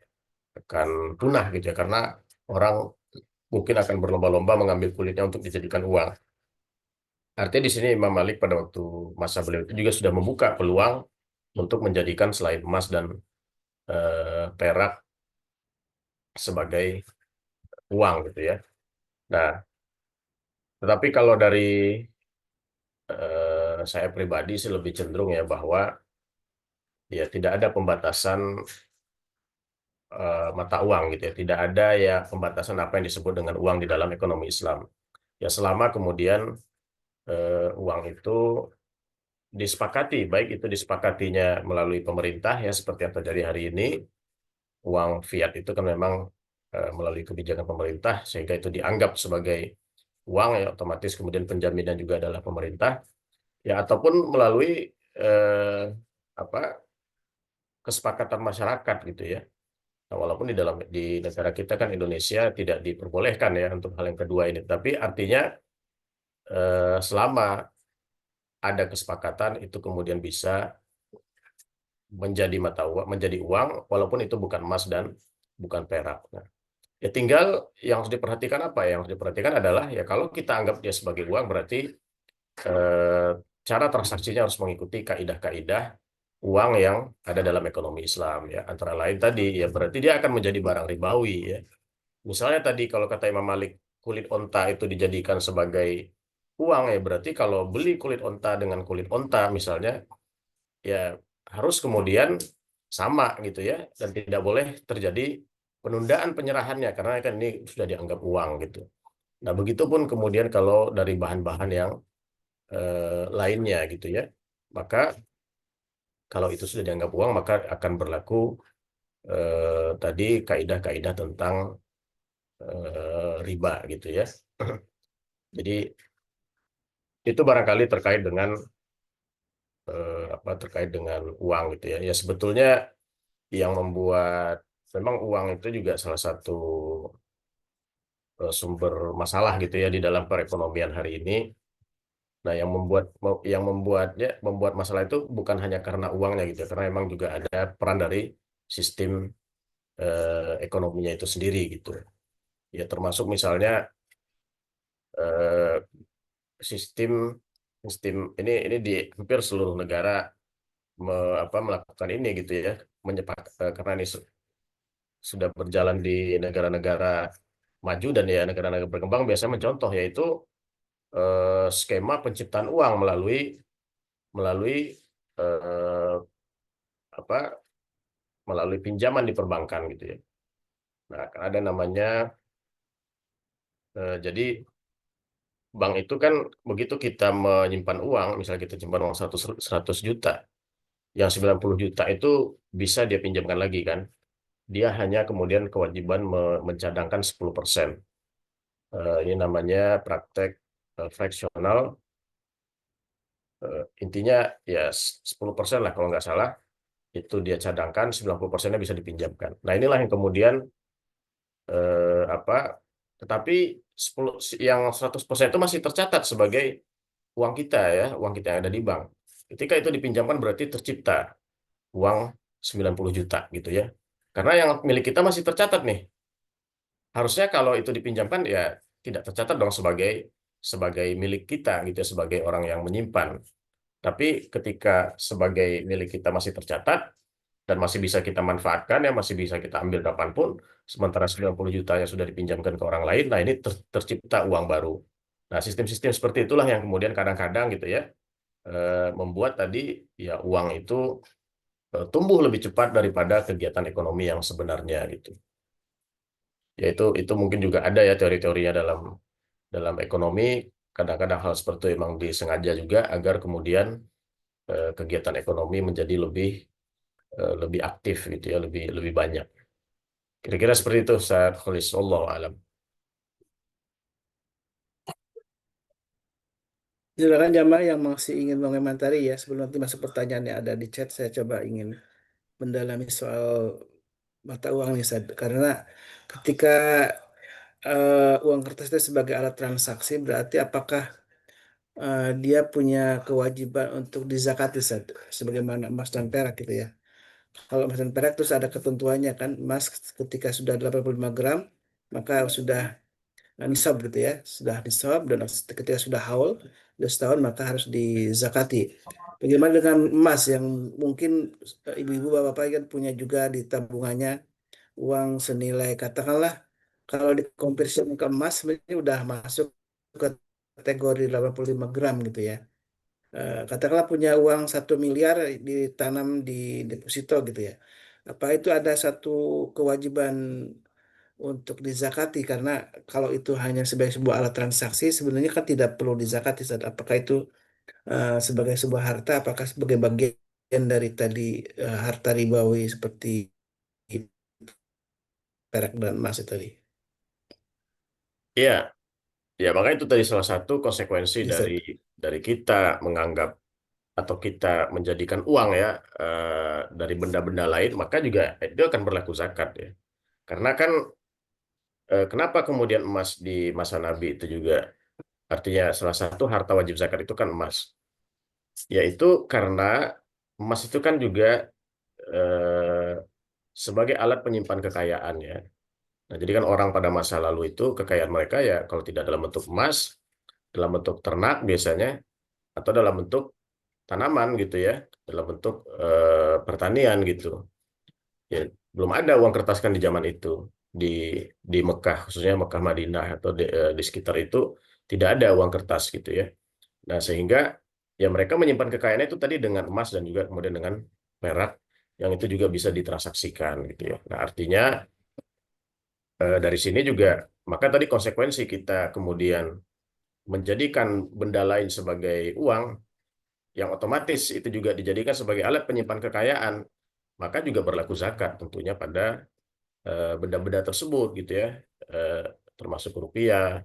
punah gitu ya, karena orang mungkin akan berlomba-lomba mengambil kulitnya untuk dijadikan uang. Artinya di sini Imam Malik pada waktu masa beliau itu juga sudah membuka peluang untuk menjadikan selain emas dan perak sebagai uang gitu ya. Nah, tetapi kalau dari saya pribadi sih lebih cenderung ya bahwa ya tidak ada pembatasan mata uang gitu ya. Tidak ada ya pembatasan apa yang disebut dengan uang di dalam ekonomi Islam. Ya selama kemudian uang itu disepakati, baik itu disepakatinya melalui pemerintah ya seperti yang terjadi hari ini, uang fiat itu kan memang melalui kebijakan pemerintah sehingga itu dianggap sebagai uang ya otomatis kemudian penjaminnya juga adalah pemerintah ya ataupun melalui eh, apa kesepakatan masyarakat gitu ya. Nah, walaupun di negara kita kan Indonesia tidak diperbolehkan ya untuk hal yang kedua ini, tapi artinya selama ada kesepakatan itu kemudian bisa menjadi mata uang, menjadi uang, walaupun itu bukan emas dan bukan perak. Nah, ya tinggal yang harus diperhatikan apa? Yang harus diperhatikan adalah ya kalau kita anggap dia sebagai uang berarti eh, cara transaksinya harus mengikuti kaidah-kaidah uang yang ada dalam ekonomi Islam ya. Antara lain tadi ya berarti dia akan menjadi barang ribawi ya. Misalnya tadi kalau kata Imam Malik kulit onta itu dijadikan sebagai uang ya berarti kalau beli kulit onta dengan kulit onta misalnya ya harus kemudian sama gitu ya dan tidak boleh terjadi penundaan penyerahannya karena kan ini sudah dianggap uang gitu. Nah, begitupun kemudian kalau dari bahan-bahan yang lainnya gitu ya. Maka kalau itu sudah dianggap uang maka akan berlaku tadi kaidah-kaidah tentang riba gitu ya. Jadi itu barangkali terkait dengan apa terkait dengan uang gitu ya. Ya sebetulnya yang membuat memang uang itu juga salah satu sumber masalah gitu ya di dalam perekonomian hari ini. Nah, yang membuat masalah itu bukan hanya karena uangnya gitu ya, karena memang juga ada peran dari sistem ekonominya itu sendiri gitu. Ya termasuk misalnya eh, sistem sistem ini di hampir seluruh negara melakukan ini gitu ya karena ini sudah berjalan di negara-negara maju dan ya negara-negara berkembang biasanya mencontoh yaitu skema penciptaan uang melalui melalui eh, apa melalui pinjaman di perbankan gitu ya. Nah, kan ada namanya jadi bank itu kan begitu kita menyimpan uang, misalnya kita simpan uang 100 juta, yang 90 juta itu bisa dia pinjamkan lagi kan. Dia hanya kemudian kewajiban mencadangkan 10%. Ini namanya praktek fractional. Intinya ya 10% lah kalau nggak salah, itu dia cadangkan, 90%-nya bisa dipinjamkan. Nah inilah yang kemudian apa tetapi 10 yang 100% itu masih tercatat sebagai uang kita ya, uang kita yang ada di bank. Ketika itu dipinjamkan berarti tercipta uang 90 juta gitu ya. Karena yang milik kita masih tercatat nih. Harusnya kalau itu dipinjamkan ya tidak tercatat dong sebagai sebagai milik kita gitu ya, sebagai orang yang menyimpan. Tapi ketika sebagai milik kita masih tercatat dan masih bisa kita manfaatkan ya, masih bisa kita ambil kapanpun, sementara 90 jutanya sudah dipinjamkan ke orang lain, nah ini tercipta uang baru. Nah, sistem-sistem seperti itulah yang kemudian kadang-kadang gitu ya, membuat tadi ya uang itu tumbuh lebih cepat daripada kegiatan ekonomi yang sebenarnya gitu. Ya itu mungkin juga ada ya teori-teorinya dalam dalam ekonomi, kadang-kadang hal seperti itu memang disengaja juga agar kemudian kegiatan ekonomi menjadi lebih aktif gitu ya, lebih lebih banyak. Kira-kira seperti itu, Ustaz Khalis. Wallahu alam.
Silakan jamaah yang masih ingin mengomentari ya, sebelum nanti masuk pertanyaan yang ada di chat, saya coba ingin mendalami soal mata uang nih, Ustaz. Karena ketika uang kertas itu sebagai alat transaksi, berarti apakah dia punya kewajiban untuk dizakati, Ustaz? Sebagaimana emas dan perak gitu ya. Kalau emas dan perak terus ada ketentuannya kan, emas ketika sudah 85 gram, maka sudah nisab gitu ya, sudah nisab dan ketika sudah haul, sudah setahun maka harus dizakati. Bagaimana dengan emas yang mungkin ibu-ibu bapak-bapak kan punya juga di tabungannya uang senilai katakanlah kalau dikonversi ke emas sebenarnya udah masuk ke kategori 85 gram gitu ya. Katakanlah punya uang 1 miliar ditanam di deposito gitu ya. Apa itu ada satu kewajiban untuk dizakati karena kalau itu hanya sebagai sebuah alat transaksi sebenarnya kan tidak perlu dizakati. Ustaz. Apakah itu sebagai sebuah harta, apakah sebagai bagian dari tadi harta ribawi seperti perak dan emas itu tadi?
Iya, ya makanya itu tadi salah satu konsekuensi
Ya,
dari
Ustaz.
kita menganggap atau kita menjadikan uang ya dari benda-benda lain, maka juga itu akan berlaku zakat ya. Karena kan kenapa kemudian emas di masa Nabi itu juga artinya salah satu harta wajib zakat itu kan emas. Yaitu karena emas itu kan juga eh, sebagai alat penyimpan kekayaan ya. Nah, jadi kan orang pada masa lalu itu kekayaan mereka ya kalau tidak dalam bentuk emas, dalam bentuk ternak biasanya, atau dalam bentuk tanaman gitu ya, dalam bentuk pertanian gitu. Ya, belum ada uang kertas kan di zaman itu di Mekah, khususnya Mekah Madinah atau di sekitar itu tidak ada uang kertas gitu ya. Nah, sehingga ya mereka menyimpan kekayaannya itu tadi dengan emas dan juga kemudian dengan perak yang itu juga bisa ditransaksikan gitu ya. Nah, artinya dari sini juga maka tadi konsekuensi kita kemudian menjadikan benda lain sebagai uang yang otomatis itu juga dijadikan sebagai alat penyimpan kekayaan, maka juga berlaku zakat tentunya pada benda-benda tersebut gitu ya. Eh, Termasuk rupiah,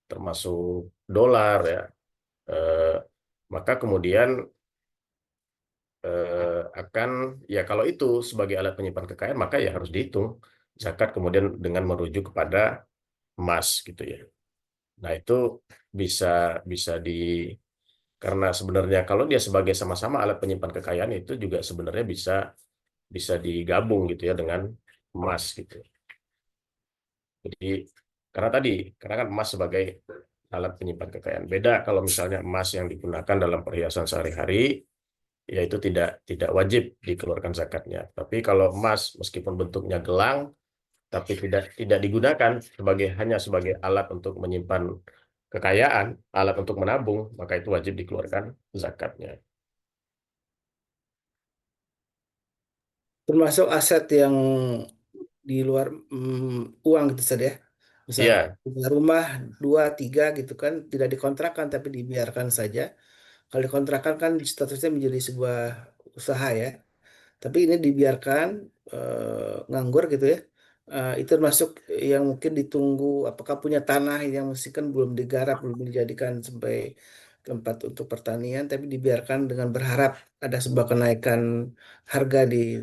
termasuk dolar ya. Eh, Maka kemudian akan ya kalau itu sebagai alat penyimpan kekayaan maka ya harus dihitung zakat kemudian dengan merujuk kepada emas gitu ya. Nah, itu bisa bisa di karena sebenarnya kalau dia sebagai sama-sama alat penyimpan kekayaan itu juga sebenarnya bisa bisa digabung gitu ya dengan emas gitu. Jadi karena kan emas sebagai alat penyimpan kekayaan. Beda kalau misalnya emas yang digunakan dalam perhiasan sehari-hari, ya itu tidak wajib dikeluarkan zakatnya. Tapi kalau emas meskipun bentuknya gelang, tapi tidak digunakan hanya sebagai alat untuk menyimpan kekayaan, alat untuk menabung, maka itu wajib dikeluarkan zakatnya.
Termasuk aset yang di luar uang gitu saja ya. Misal
Iya,
punya rumah dua tiga gitu kan tidak dikontrakkan tapi dibiarkan saja. Kalau dikontrakkan kan statusnya menjadi sebuah usaha ya. Tapi ini dibiarkan nganggur gitu ya. Itu termasuk yang mungkin ditunggu apakah punya tanah yang mesti kan belum digarap, belum dijadikan sampai tempat untuk pertanian, tapi dibiarkan dengan berharap ada sebuah kenaikan harga di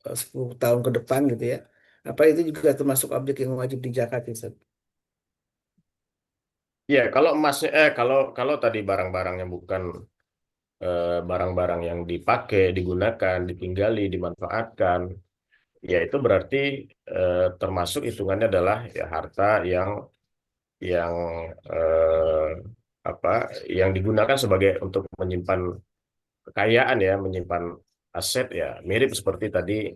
10 tahun ke depan gitu ya. Apa itu juga termasuk objek yang wajib dijaga, Ustaz?
iya. Kalau emasnya, kalau tadi barang-barang yang bukan barang-barang yang dipakai, digunakan, ditinggali, dimanfaatkan, ya itu berarti termasuk hitungannya adalah ya harta yang eh, apa yang digunakan sebagai untuk menyimpan kekayaan ya, menyimpan aset ya, mirip seperti tadi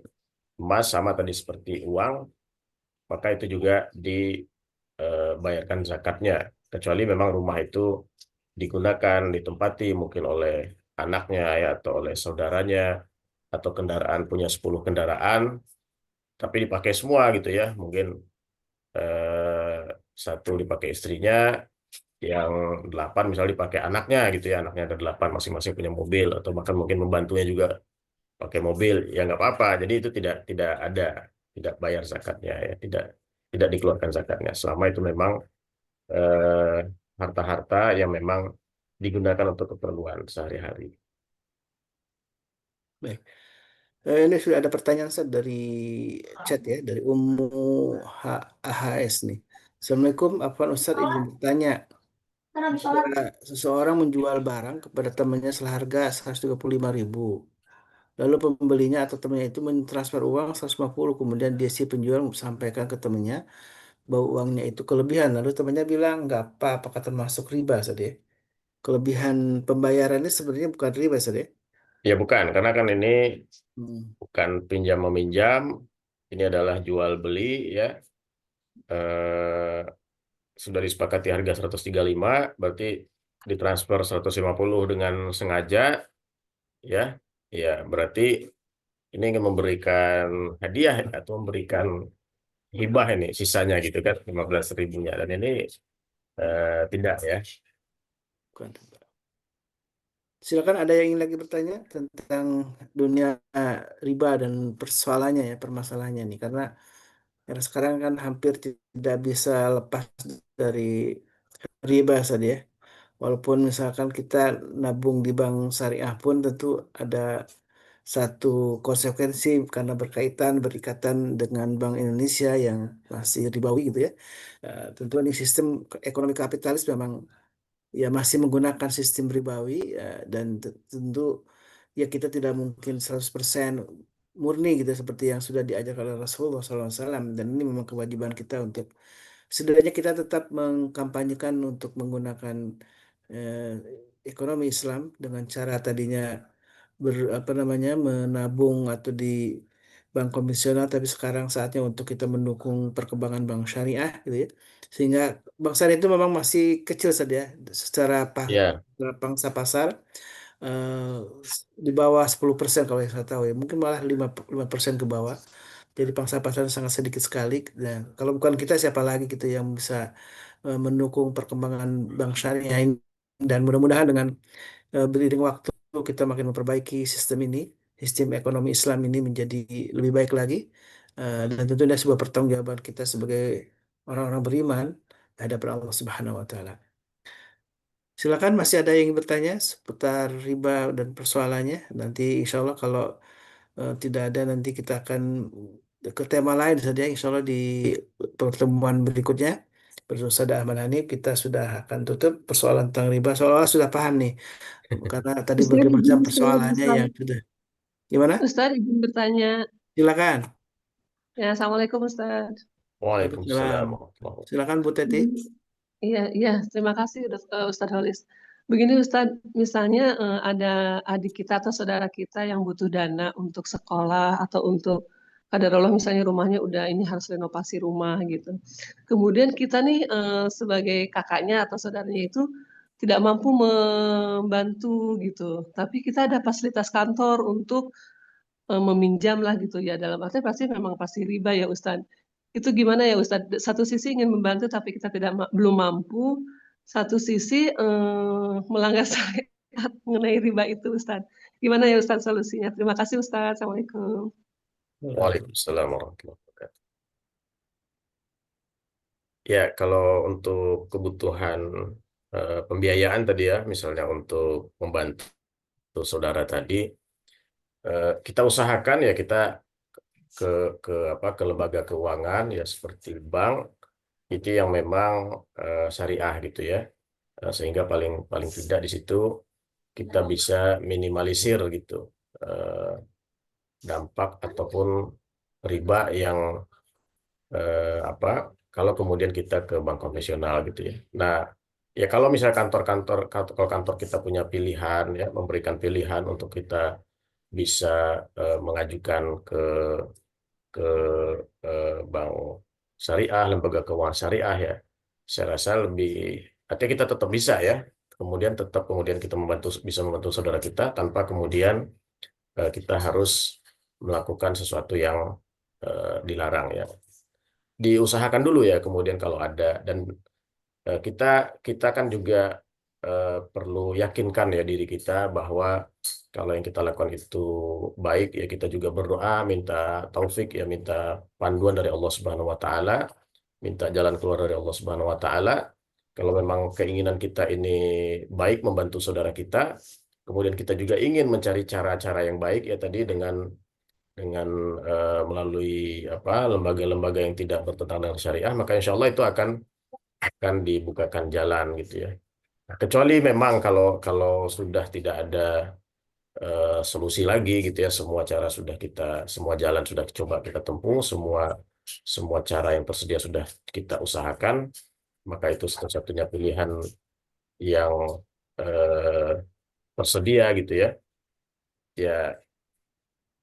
emas sama tadi seperti uang, maka itu juga dibayarkan zakatnya, kecuali memang rumah itu digunakan, ditempati mungkin oleh anaknya ya atau oleh saudaranya, atau kendaraan punya 10 kendaraan tapi dipakai semua gitu ya, mungkin eh, satu dipakai istrinya, yang 8 misalnya dipakai anaknya gitu ya, anaknya ada 8 masing-masing punya mobil, atau bahkan mungkin membantunya juga pakai mobil, ya nggak apa-apa. Jadi itu tidak bayar zakatnya ya, tidak dikeluarkan zakatnya selama itu memang eh, harta-harta yang memang digunakan untuk keperluan sehari-hari.
Baik. Ini sudah ada pertanyaan Ustaz dari chat ya, dari Ummu AHS nih. Assalamualaikum, Afwan Ustaz izin bertanya. Jika seseorang menjual barang kepada temannya seharga 135.000, lalu pembelinya atau temannya itu mentransfer uang 150, kemudian dia si penjual sampaikan ke temannya bahwa uangnya itu kelebihan, lalu temannya bilang nggak apa, apakah termasuk riba Ustaz ya? Kelebihan pembayarannya sebenarnya bukan riba Ustaz ya?
Ya bukan, karena kan ini
Hmm.
bukan pinjam meminjam, ini adalah jual beli ya. Eh, sudah disepakati harga 135, berarti ditransfer 150 dengan sengaja ya. Ya, berarti ini ingin memberikan hadiah atau memberikan hibah ini sisanya gitu kan, 15 ribunya, dan ini tidak ya.
Bukan riba. Silakan ada yang ingin lagi bertanya tentang dunia riba dan persoalannya ya, permasalahannya nih. Karena sekarang kan hampir tidak bisa lepas dari riba saja ya. Walaupun misalkan kita nabung di bank syariah pun tentu ada satu konsekuensi karena berikatan dengan Bank Indonesia yang masih ribawi gitu ya. Tentu ini sistem ekonomi kapitalis memang ya masih menggunakan sistem ribawi dan tentu ya kita tidak mungkin 100% murni gitu seperti yang sudah diajarkan oleh Rasulullah SAW, dan ini memang kewajiban kita untuk setidaknya kita tetap mengkampanyekan untuk menggunakan eh, ekonomi Islam dengan cara tadinya apa namanya menabung atau di bank konvensional, tapi sekarang saatnya untuk kita mendukung perkembangan bank syariah gitu ya, sehingga bank syariah itu memang masih kecil saja secara
Ya,
pangsa pasar, eh, di bawah 10% kalau yang saya tahu ya, mungkin malah 5% ke bawah. Jadi pangsa pasar sangat sedikit sekali. Dan kalau bukan kita siapa lagi gitu yang bisa mendukung perkembangan bank syariah ini. Dan mudah-mudahan dengan beriring waktu kita makin memperbaiki sistem ini, sistem ekonomi Islam ini menjadi lebih baik lagi. Dan tentunya sebuah pertanggungjawaban kita sebagai orang-orang beriman di hadapan Allah Subhanahu wa taala. Silakan masih ada yang ingin bertanya seputar riba dan persoalannya. Nanti insya Allah kalau tidak ada, nanti kita akan ke tema lain saja insya Allah di pertemuan berikutnya. Bersama Ustaz Ahmad Hanif kita sudah akan tutup persoalan tentang riba. Seolah-olah sudah paham nih. Karena tadi
Ustaz
berbagai macam
izin bertanya,
persoalannya yang sudah. Gimana?
Ustaz izin bertanya.
Silakan.
Ya, Assalamualaikum Ustaz.
Waalaikumsalam.
Waalaikumsalam warahmatullahi wabarakatuh.
Silakan Bu Teti.
Iya, iya, terima kasih Ustadz Holis. Begini Ustadz, misalnya ada adik kita atau saudara kita yang butuh dana untuk sekolah atau untuk Qadarullah misalnya rumahnya udah ini harus renovasi rumah gitu. Kemudian kita nih sebagai kakaknya atau saudaranya itu tidak mampu membantu gitu. Tapi kita ada fasilitas kantor untuk meminjam lah gitu ya. Dalam arti pasti memang pasti riba ya Ustadz. Itu gimana ya Ustadz? Satu sisi ingin membantu tapi kita belum mampu. Satu sisi melanggar syariat mengenai riba itu Ustadz. Gimana ya Ustadz solusinya? Terima kasih Ustadz. Assalamualaikum.
Waalaikumsalam warahmatullahi wabarakatuh. Ya, kalau untuk kebutuhan pembiayaan tadi ya, misalnya untuk membantu saudara tadi, kita usahakan ya kita ke ke lembaga keuangan ya seperti bank itu yang memang syariah gitu ya. Sehingga paling paling tidak di situ kita bisa minimalisir gitu eh, dampak ataupun riba yang apa kalau kemudian kita ke bank konvensional gitu ya. Nah, ya kalau misalnya kalau kantor kita punya pilihan ya memberikan pilihan untuk kita bisa mengajukan ke bank syariah, lembaga keuangan syariah ya. Saya rasa lebih artinya kita tetap bisa ya. Kemudian kita bisa membantu saudara kita tanpa kemudian kita harus melakukan sesuatu yang dilarang ya. Diusahakan dulu ya kemudian kalau ada dan kita kita kan juga perlu yakinkan ya diri kita bahwa kalau yang kita lakukan itu baik ya kita juga berdoa minta taufik ya minta panduan dari Allah Subhanahu wa taala, minta jalan keluar dari Allah Subhanahu wa taala. Kalau memang keinginan kita ini baik membantu saudara kita, kemudian kita juga ingin mencari cara-cara yang baik ya tadi dengan melalui apa lembaga-lembaga yang tidak bertentangan dengan syariah, maka insya Allah itu akan dibukakan jalan gitu ya. Nah, kecuali memang kalau kalau sudah tidak ada solusi lagi gitu ya, semua jalan sudah coba kita tempuh, semua semua cara yang tersedia sudah kita usahakan, maka itu satu-satunya pilihan yang eh, tersedia gitu ya. Ya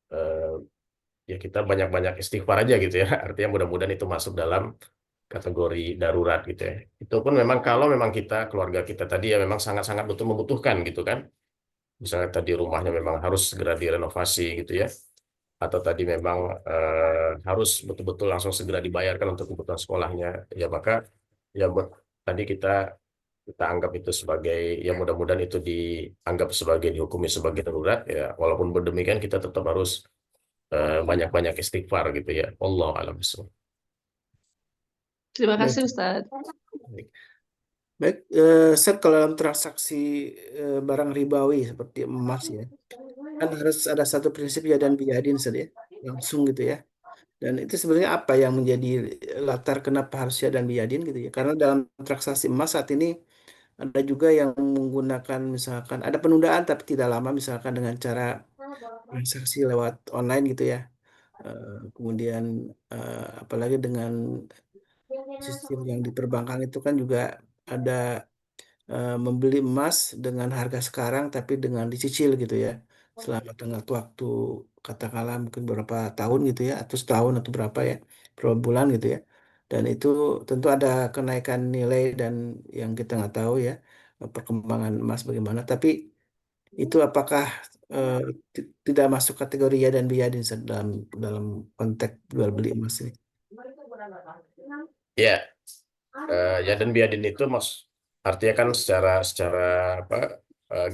eh, ya kita banyak-banyak istighfar aja gitu ya. Artinya mudah-mudahan itu masuk dalam kategori darurat gitu ya. Itu pun memang kalau memang keluarga kita tadi ya memang sangat-sangat betul membutuhkan gitu kan. Misalnya tadi rumahnya memang harus segera direnovasi gitu ya. Atau tadi memang harus betul-betul langsung segera dibayarkan untuk kebutuhan sekolahnya. Ya maka ya tadi kita anggap itu sebagai ya mudah-mudahan itu dianggap sebagai dihukumi sebagai darurat ya. Walaupun demikian kita tetap harus banyak-banyak istighfar gitu ya. Allah alam bissawab.
Terima
Baik,
kasih Ustadz.
baik. Baik, Ustaz, kalau dalam transaksi barang ribawi seperti emas ya, kan harus ada satu prinsip ya dan biadin Ustaz ya, langsung gitu ya. Dan itu sebenarnya apa yang menjadi latar kenapa harus ya dan biadin gitu ya? Karena dalam transaksi emas saat ini ada juga yang menggunakan misalkan ada penundaan tapi tidak lama misalkan dengan cara transaksi lewat online gitu ya. Kemudian apalagi dengan sistem yang di perbankan itu kan juga ada membeli emas dengan harga sekarang tapi dengan dicicil gitu ya selama tengah waktu katakanlah mungkin beberapa tahun gitu ya atau setahun atau berapa ya berapa bulan gitu ya dan itu tentu ada kenaikan nilai dan yang kita nggak tahu ya perkembangan emas bagaimana tapi itu apakah eh, tidak masuk kategori ya dan biadin Ustaz, dalam dalam konteks jual beli emas ini.
Ya, ya dan biadin itu artinya kan secara secara apa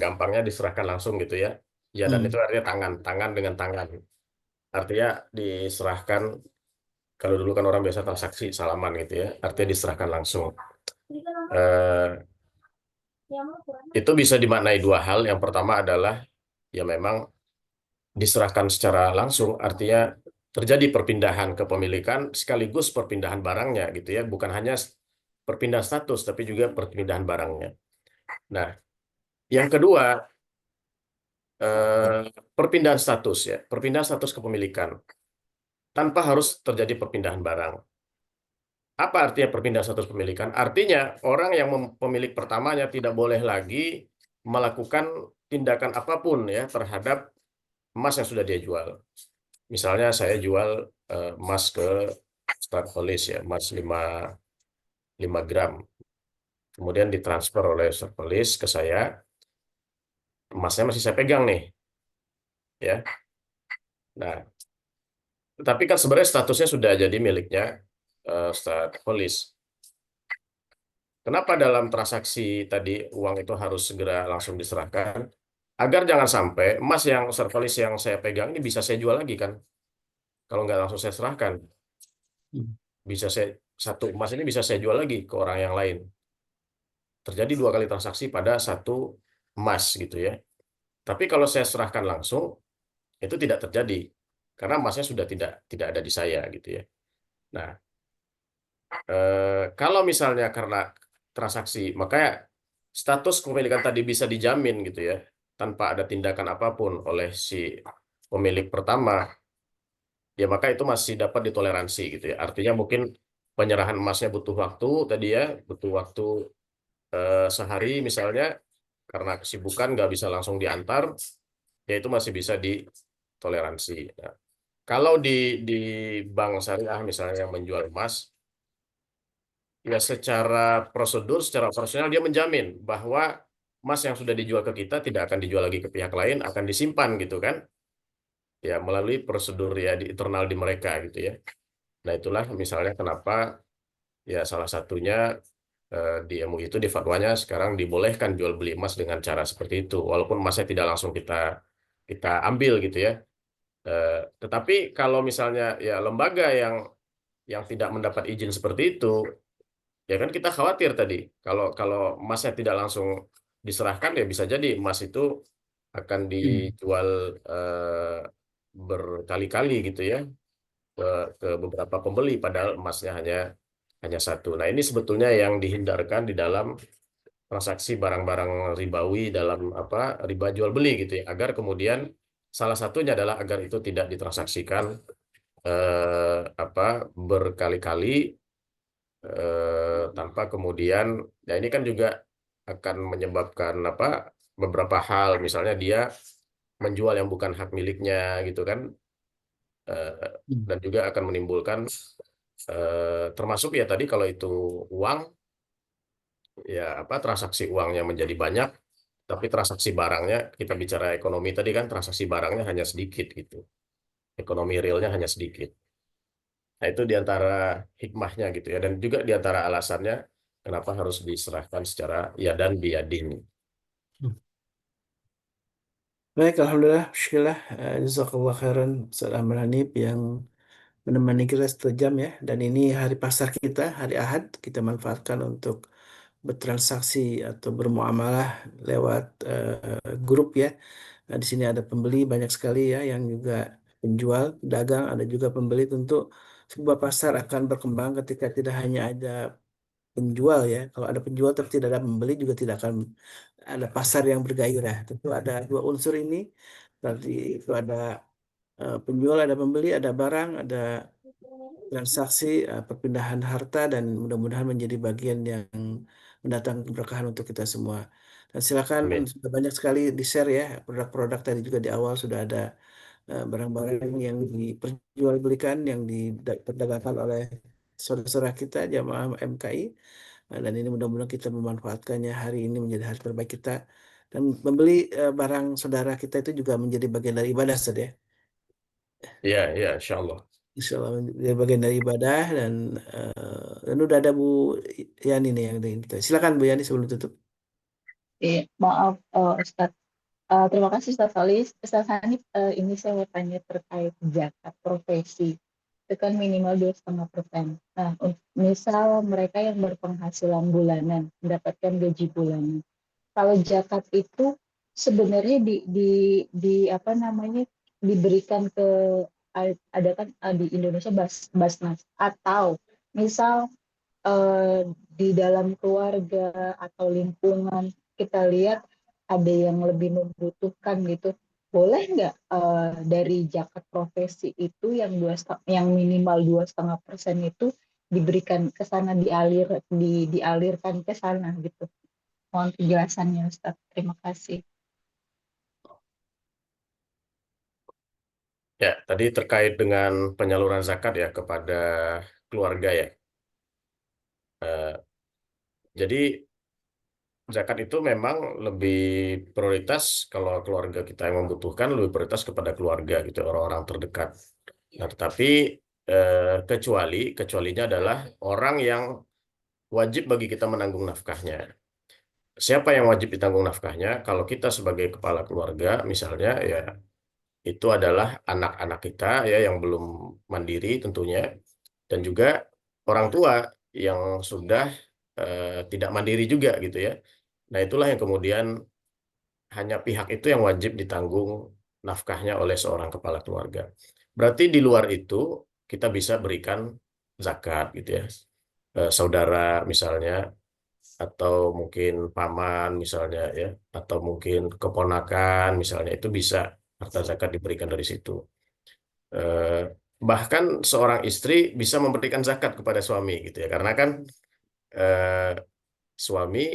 gampangnya diserahkan langsung gitu ya. Ya dan itu
Hmm.
artinya tangan dengan tangan. Artinya diserahkan kalau dulu kan orang biasa transaksi salaman gitu ya. Artinya diserahkan langsung. Eh, itu bisa dimaknai dua hal. Yang pertama adalah ya memang diserahkan secara langsung, artinya terjadi perpindahan kepemilikan sekaligus perpindahan barangnya gitu ya. Bukan hanya perpindahan status tapi juga perpindahan barangnya. Nah, yang kedua eh, perpindahan status ya, perpindahan status kepemilikan tanpa harus terjadi perpindahan barang. Apa artinya perpindahan status kepemilikan? Artinya orang yang pemilik pertamanya tidak boleh lagi melakukan tindakan apapun ya terhadap emas yang sudah dia jual. misalnya saya jual emas ke Ustadz Kholis ya, emas 5 gram. Kemudian ditransfer oleh Ustadz Kholis ke saya, emasnya masih saya pegang nih, ya. Nah, tapi kan sebenarnya statusnya sudah jadi miliknya Ustadz Kholis. Kenapa dalam transaksi tadi uang itu harus segera langsung diserahkan? Agar jangan sampai emas yang Ustadz Kholis yang saya pegang ini bisa saya jual lagi kan? Kalau nggak langsung saya serahkan,
Hmm.
bisa saya satu emas ini bisa saya jual lagi ke orang yang lain. Terjadi 2 kali transaksi pada satu emas gitu ya. Tapi kalau saya serahkan langsung, itu tidak terjadi karena emasnya sudah tidak ada di saya gitu ya. Nah, kalau misalnya karena transaksi, makanya status kepemilikan tadi bisa dijamin gitu ya, tanpa ada tindakan apapun oleh si pemilik pertama, ya maka itu masih dapat ditoleransi gitu ya. Artinya mungkin penyerahan emasnya butuh waktu tadi ya, butuh waktu sehari misalnya, karena kesibukan nggak bisa langsung diantar, ya itu masih bisa ditoleransi. Nah, kalau di bank syariah misalnya yang menjual emas, ya secara prosedur, secara operasional dia menjamin bahwa emas yang sudah dijual ke kita tidak akan dijual lagi ke pihak lain, akan disimpan gitu kan, ya melalui prosedur ya di internal di mereka gitu ya. Nah itulah misalnya kenapa ya salah satunya di MUI itu di fatwanya sekarang dibolehkan jual beli emas dengan cara seperti itu, walaupun emasnya tidak langsung kita kita ambil gitu ya. Eh, tetapi kalau misalnya ya lembaga yang tidak mendapat izin seperti itu, ya kan kita khawatir tadi kalau kalau emasnya tidak langsung diserahkan ya bisa jadi emas itu akan
Hmm.
dijual eh, berkali-kali gitu ya ke, ke beberapa pembeli padahal emasnya hanya satu. Nah, ini sebetulnya yang dihindarkan di dalam transaksi barang-barang ribawi dalam apa riba jual beli gitu ya agar kemudian salah satunya adalah agar itu tidak ditransaksikan apa berkali-kali tanpa kemudian ya ini kan juga akan menyebabkan apa beberapa hal misalnya dia menjual yang bukan hak miliknya gitu kan eh,
Hmm.
dan juga akan menimbulkan termasuk ya tadi kalau itu uang ya apa transaksi uangnya menjadi banyak tapi transaksi barangnya kita bicara ekonomi tadi kan transaksi barangnya hanya sedikit gitu ekonomi realnya hanya sedikit. Nah, itu diantara hikmahnya gitu ya, dan juga diantara alasannya kenapa harus diserahkan secara ya dan biadin.
Baik, Alhamdulillah, bismillah, jazakallah khairan, salam Hanif yang menemani kita 1 jam ya. Dan ini hari pasar kita, hari Ahad, kita manfaatkan untuk bertransaksi atau bermuamalah lewat grup ya. Nah, di sini ada pembeli banyak sekali ya, yang juga penjual, pedagang, ada juga pembeli. Tentu sebuah pasar akan berkembang ketika tidak hanya ada penjual ya. Kalau ada penjual tapi tidak ada pembeli juga tidak akan ada pasar yang bergairah. Tentu ada 2 unsur ini. Berarti itu ada penjual, ada pembeli, ada barang, ada transaksi, perpindahan harta dan mudah-mudahan menjadi bagian yang mendatangkan keberkahan untuk kita semua. Dan silakan
Amin.
sudah banyak sekali di-share ya produk-produk tadi juga di awal sudah ada barang-barang yang diperjualbelikan yang diperdagangkan oleh saudara-saudara kita jamaah MKI. Dan ini mudah-mudahan kita memanfaatkannya hari ini menjadi hari terbaik kita dan membeli barang saudara kita itu juga menjadi bagian dari ibadah Ustaz ya.
Iya, iya, insya Allah.
Insya Allah menjadi bagian dari ibadah dan udah ada Bu Yani nih yang ingin kita. Silakan Bu Yani sebelum tutup.
Iya, maaf Ustadz. Terima kasih Ustadz Solis. Ustadz Hanif, ini saya mau tanya terkait zakat profesi. Itu kan minimal 2,5%. Nah, misal mereka yang berpenghasilan bulanan, mendapatkan gaji bulanan. Kalau zakat itu sebenarnya di apa namanya diberikan ke ada kan di Indonesia Basnas atau misal eh, di dalam keluarga atau lingkungan kita lihat ada yang lebih membutuhkan gitu, boleh nggak dari zakat profesi itu yang minimal 2,5% itu diberikan ke sana dialirkan ke sana gitu. Mohon penjelasannya Ustaz. Terima kasih.
Ya, tadi terkait dengan penyaluran zakat ya kepada keluarga ya. Eh, jadi zakat itu memang lebih prioritas kalau keluarga kita yang membutuhkan, lebih prioritas kepada keluarga gitu, orang-orang terdekat. Nah, tetapi kecualinya adalah orang yang wajib bagi kita menanggung nafkahnya. Siapa yang wajib ditanggung nafkahnya? Kalau kita sebagai kepala keluarga, misalnya ya itu adalah anak-anak kita ya yang belum mandiri tentunya, dan juga orang tua yang sudah tidak mandiri juga gitu ya. Nah, itulah yang kemudian hanya pihak itu yang wajib ditanggung nafkahnya oleh seorang kepala keluarga. Berarti di luar itu kita bisa berikan zakat gitu ya. Saudara misalnya, atau mungkin paman misalnya ya, atau mungkin keponakan misalnya, itu bisa harta zakat diberikan dari situ. Eh, Bahkan seorang istri bisa memberikan zakat kepada suami gitu ya, karena kan eh, suami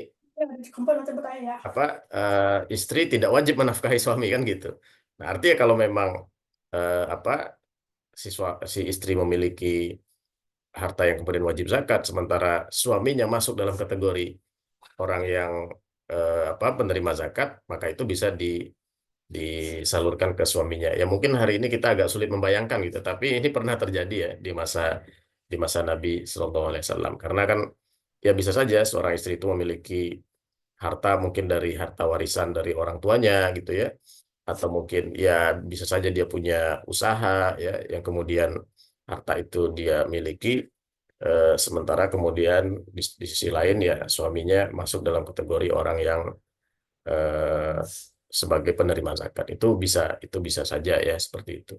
apa istri tidak wajib menafkahi suami kan gitu. Nah, artinya kalau memang apa si istri memiliki harta yang kemudian wajib zakat, sementara suaminya masuk dalam kategori orang yang apa penerima zakat, maka itu bisa disalurkan ke suaminya. Ya mungkin hari ini kita agak sulit membayangkan gitu, tapi ini pernah terjadi ya di masa Nabi Shallallahu Alaihi Wasallam. Karena kan ya bisa saja seorang istri itu memiliki harta mungkin dari harta warisan dari orang tuanya gitu ya, atau mungkin ya bisa saja dia punya usaha ya yang kemudian harta itu dia miliki, sementara kemudian di sisi lain ya suaminya masuk dalam kategori orang yang eh, sebagai penerima zakat. Itu bisa saja ya seperti itu.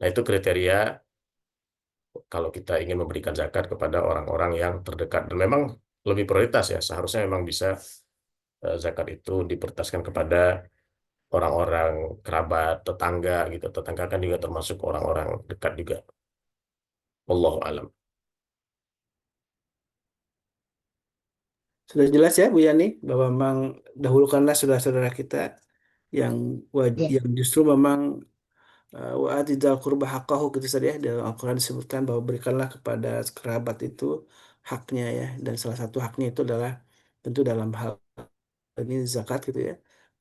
Nah, itu kriteria kalau kita ingin memberikan zakat kepada orang-orang yang terdekat, dan memang lebih prioritas ya, seharusnya memang bisa zakat itu diprioritaskan kepada orang-orang kerabat, tetangga gitu. Tetangga kan juga termasuk orang-orang dekat juga. Wallahu alam.
Sudah jelas ya Bu Yani bahwa memang dahulukanlah saudara-saudara kita yang
Ya,
yang justru memang wa atidal qurba haqqahu gitu saja ya. Dalam Al-Quran disebutkan bahwa berikanlah kepada kerabat itu haknya ya, dan salah satu haknya itu adalah tentu dalam hal ini zakat gitu ya,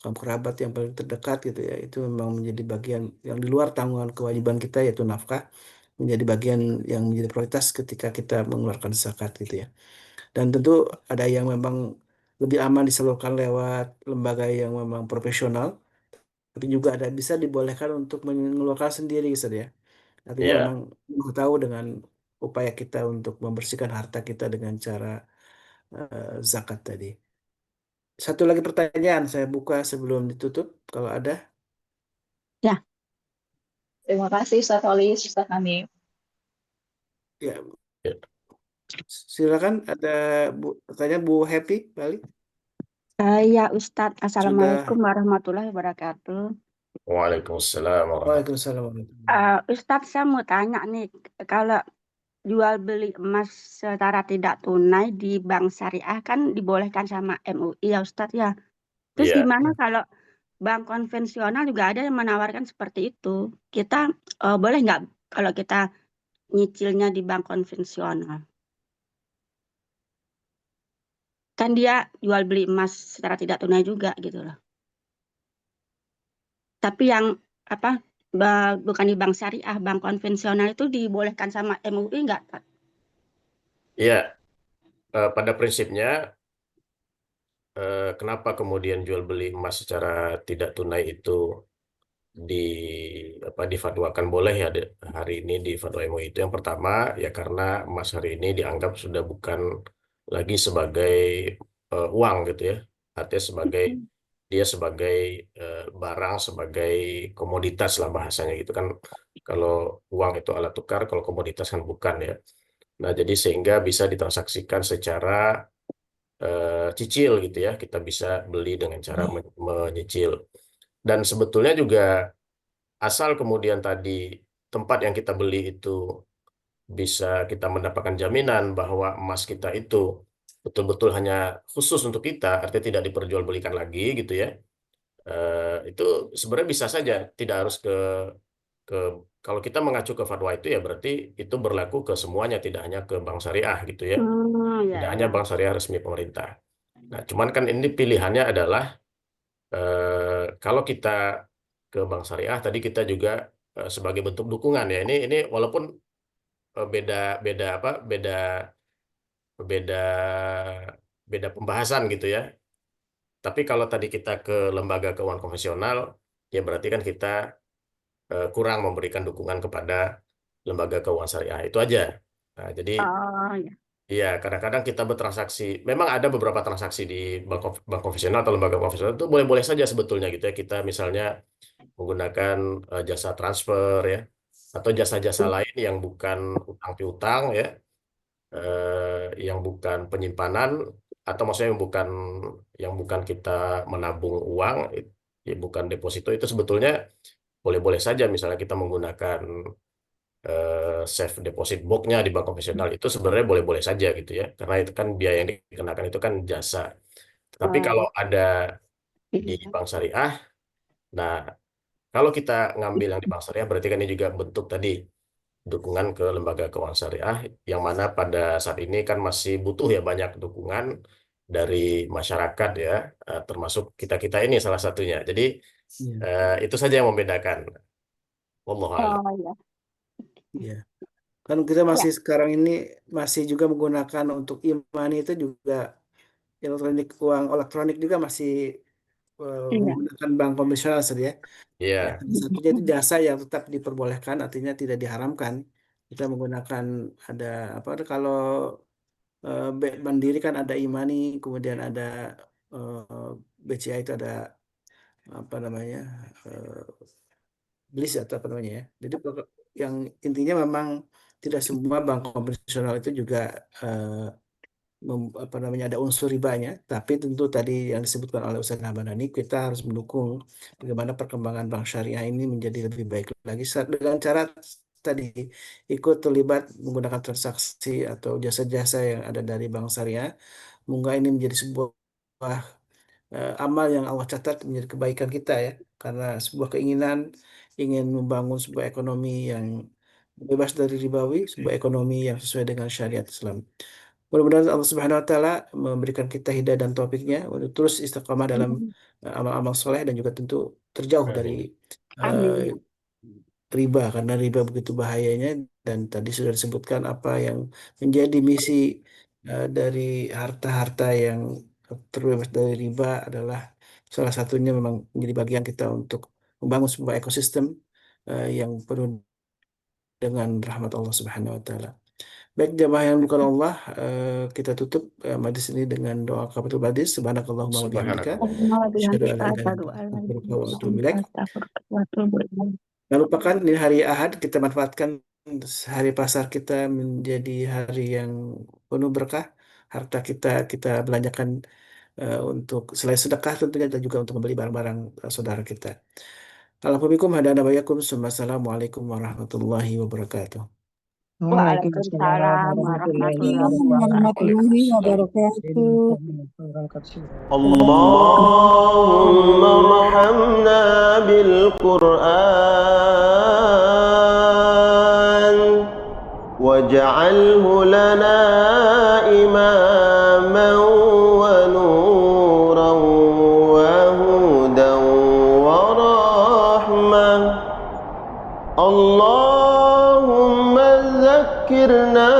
kaum kerabat yang paling terdekat gitu ya, itu memang menjadi bagian yang di luar tanggungan kewajiban kita yaitu nafkah, menjadi bagian yang menjadi prioritas ketika kita mengeluarkan zakat gitu ya. Dan tentu ada yang memang lebih aman disalurkan lewat lembaga yang memang profesional, tapi juga ada bisa dibolehkan untuk mengeluarkan sendiri gitu ya. Artinya memang
Iya,
tahu dengan upaya kita untuk membersihkan harta kita dengan cara zakat tadi. Satu lagi pertanyaan saya buka sebelum ditutup kalau ada.
Ya,
terima kasih Ustaz Solis, Ustaz Hanif.
Ya,
ya.
silakan ada pertanyaan Bu Happy balik.
ya Ustadz. Assalamualaikum
Sudah.
warahmatullahi wabarakatuh.
Waalaikumsalam warahmatullahi.
Waalaikumsalam warahmatullahi.
Ustadz, saya mau tanya nih, kalau jual beli emas secara tidak tunai di bank syariah kan dibolehkan sama MUI ya Ustadz ya. Terus
Iya,
gimana kalau bank konvensional juga ada yang menawarkan seperti itu? Kita boleh nggak kalau kita nyicilnya di bank konvensional? Kan dia jual beli emas secara tidak tunai juga gitu loh. Tapi yang apa bukan di bank syariah, bank konvensional itu dibolehkan sama MUI nggak, Pak?
iya. Pada prinsipnya, kenapa kemudian jual beli emas secara tidak tunai itu di difatwakan boleh ya hari ini di fatwa MUI itu? Yang pertama ya karena emas hari ini dianggap sudah bukan lagi sebagai uang gitu ya, artinya dia sebagai barang, sebagai komoditas lah bahasanya gitu kan. Kalau uang itu alat tukar, kalau komoditas kan bukan ya. Nah, jadi sehingga bisa ditransaksikan secara cicil gitu ya. Kita bisa beli dengan cara menyicil. Dan sebetulnya juga asal kemudian tadi tempat yang kita beli itu bisa kita mendapatkan jaminan bahwa emas kita itu betul-betul hanya khusus untuk kita, artinya tidak diperjualbelikan lagi gitu ya. Itu sebenarnya bisa saja, tidak harus ke kalau kita mengacu ke fatwa itu ya berarti itu berlaku ke semuanya, tidak hanya ke bank syariah gitu ya.
Ya,
Tidak hanya bank syariah resmi pemerintah. Nah, cuman kan ini pilihannya adalah kalau kita ke bank syariah tadi kita juga sebagai bentuk dukungan ya. Ini walaupun beda beda apa beda beda beda pembahasan gitu ya. Tapi kalau tadi kita ke lembaga keuangan konvensional, ya berarti kan kita kurang memberikan dukungan kepada lembaga keuangan syariah. Itu aja. Nah, jadi
oh ya.
iya, kadang-kadang kita bertransaksi. Memang ada beberapa transaksi di bank konvensional atau lembaga konvensional itu boleh-boleh saja sebetulnya gitu ya. Kita misalnya menggunakan jasa transfer ya, atau jasa-jasa lain yang bukan utang piutang ya, yang bukan penyimpanan, atau maksudnya yang bukan kita menabung uang, ya bukan deposito, itu sebetulnya boleh-boleh saja. Misalnya kita menggunakan safe deposit box-nya di bank konvensional itu sebenarnya boleh-boleh saja gitu ya, karena itu kan biaya yang dikenakan itu kan jasa. Tapi kalau ada di
Iya.
bank syariah, nah kalau kita ngambil yang di bank syariah berarti kan ini juga bentuk tadi dukungan ke lembaga keuangan syariah, yang mana pada saat ini kan masih butuh ya banyak dukungan dari masyarakat ya, termasuk kita-kita ini salah satunya. Jadi
Ya,
itu saja yang membedakan. Wallahu a'lam.
Oh ya.
ya. Kan kita
Ya.
masih sekarang ini masih juga menggunakan untuk e-money itu juga uang elektronik juga masih
Iya.
menggunakan bank konvensional saja ya. Ya,
Iya,
salah satunya itu jasa yang tetap diperbolehkan, artinya tidak diharamkan. Kita menggunakan ada apa kalau Bank Mandiri kan ada e-money, kemudian ada BCA itu ada apa namanya Bliss atau apa namanya ya. Jadi yang intinya memang tidak semua bank konvensional itu juga apa namanya ada unsur ribanya, tapi tentu tadi yang disebutkan oleh Ustaz Hamdani kita harus mendukung bagaimana perkembangan bank syariah ini menjadi lebih baik lagi dengan cara tadi ikut terlibat menggunakan transaksi atau jasa-jasa yang ada dari bank syariah. Moga ini menjadi sebuah amal yang Allah catat menjadi kebaikan kita ya, karena sebuah keinginan ingin membangun sebuah ekonomi yang bebas dari ribawi, sebuah ekonomi yang sesuai dengan syariat Islam. Mudah-mudahan Allah Subhanahu wa taala memberikan kita hidayah dan taufiknya untuk terus istiqamah dalam amal-amal soleh dan juga tentu terjauh dari
amin.
eh,
Amin.
riba, karena riba begitu bahayanya, dan tadi sudah disebutkan apa yang menjadi misi dari harta-harta yang terbebas dari riba adalah salah satunya memang menjadi bagian kita untuk membangun sebuah ekosistem yang penuh dengan rahmat Allah Subhanahu wa taala. Baik jamaah yang bukan Allah, kita tutup majlis ini dengan doa kafaratul majlis. Subhanakallahumma wa bihamdika,
Subhanakallah.
asyhadu an la ilaha illa anta, astaghfiruka wa atubu ilaik. Jangan lupakan ini hari Ahad, kita manfaatkan hari pasar kita menjadi hari yang penuh berkah. Harta kita belanjakan untuk selain sedekah tentunya, dan juga untuk membeli barang-barang saudara kita. Alhamdulillah, hadana bayakum. Assalamualaikum warahmatullahi wabarakatuh.
Waalaikumsalam warahmatullahi
warahmatullahi
wabarakatuh.
wabarakatuh.
اللهم ارحمنا بالقرآن واجعله لنا إماما ونورا وهدى ورحمة. اللهم ذكرنا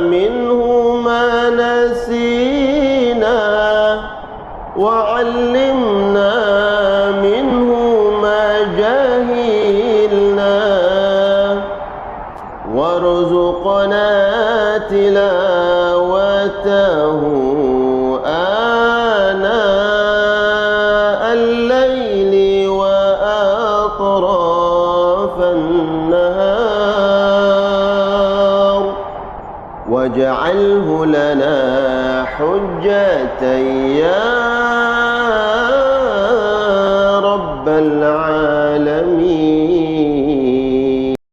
منه ما نسينا وعلمنا منه ما جهلنا وارزقنا تلاوته آناء الليل وأطراف النهار واجعله لنا حجة يا رب العالمين.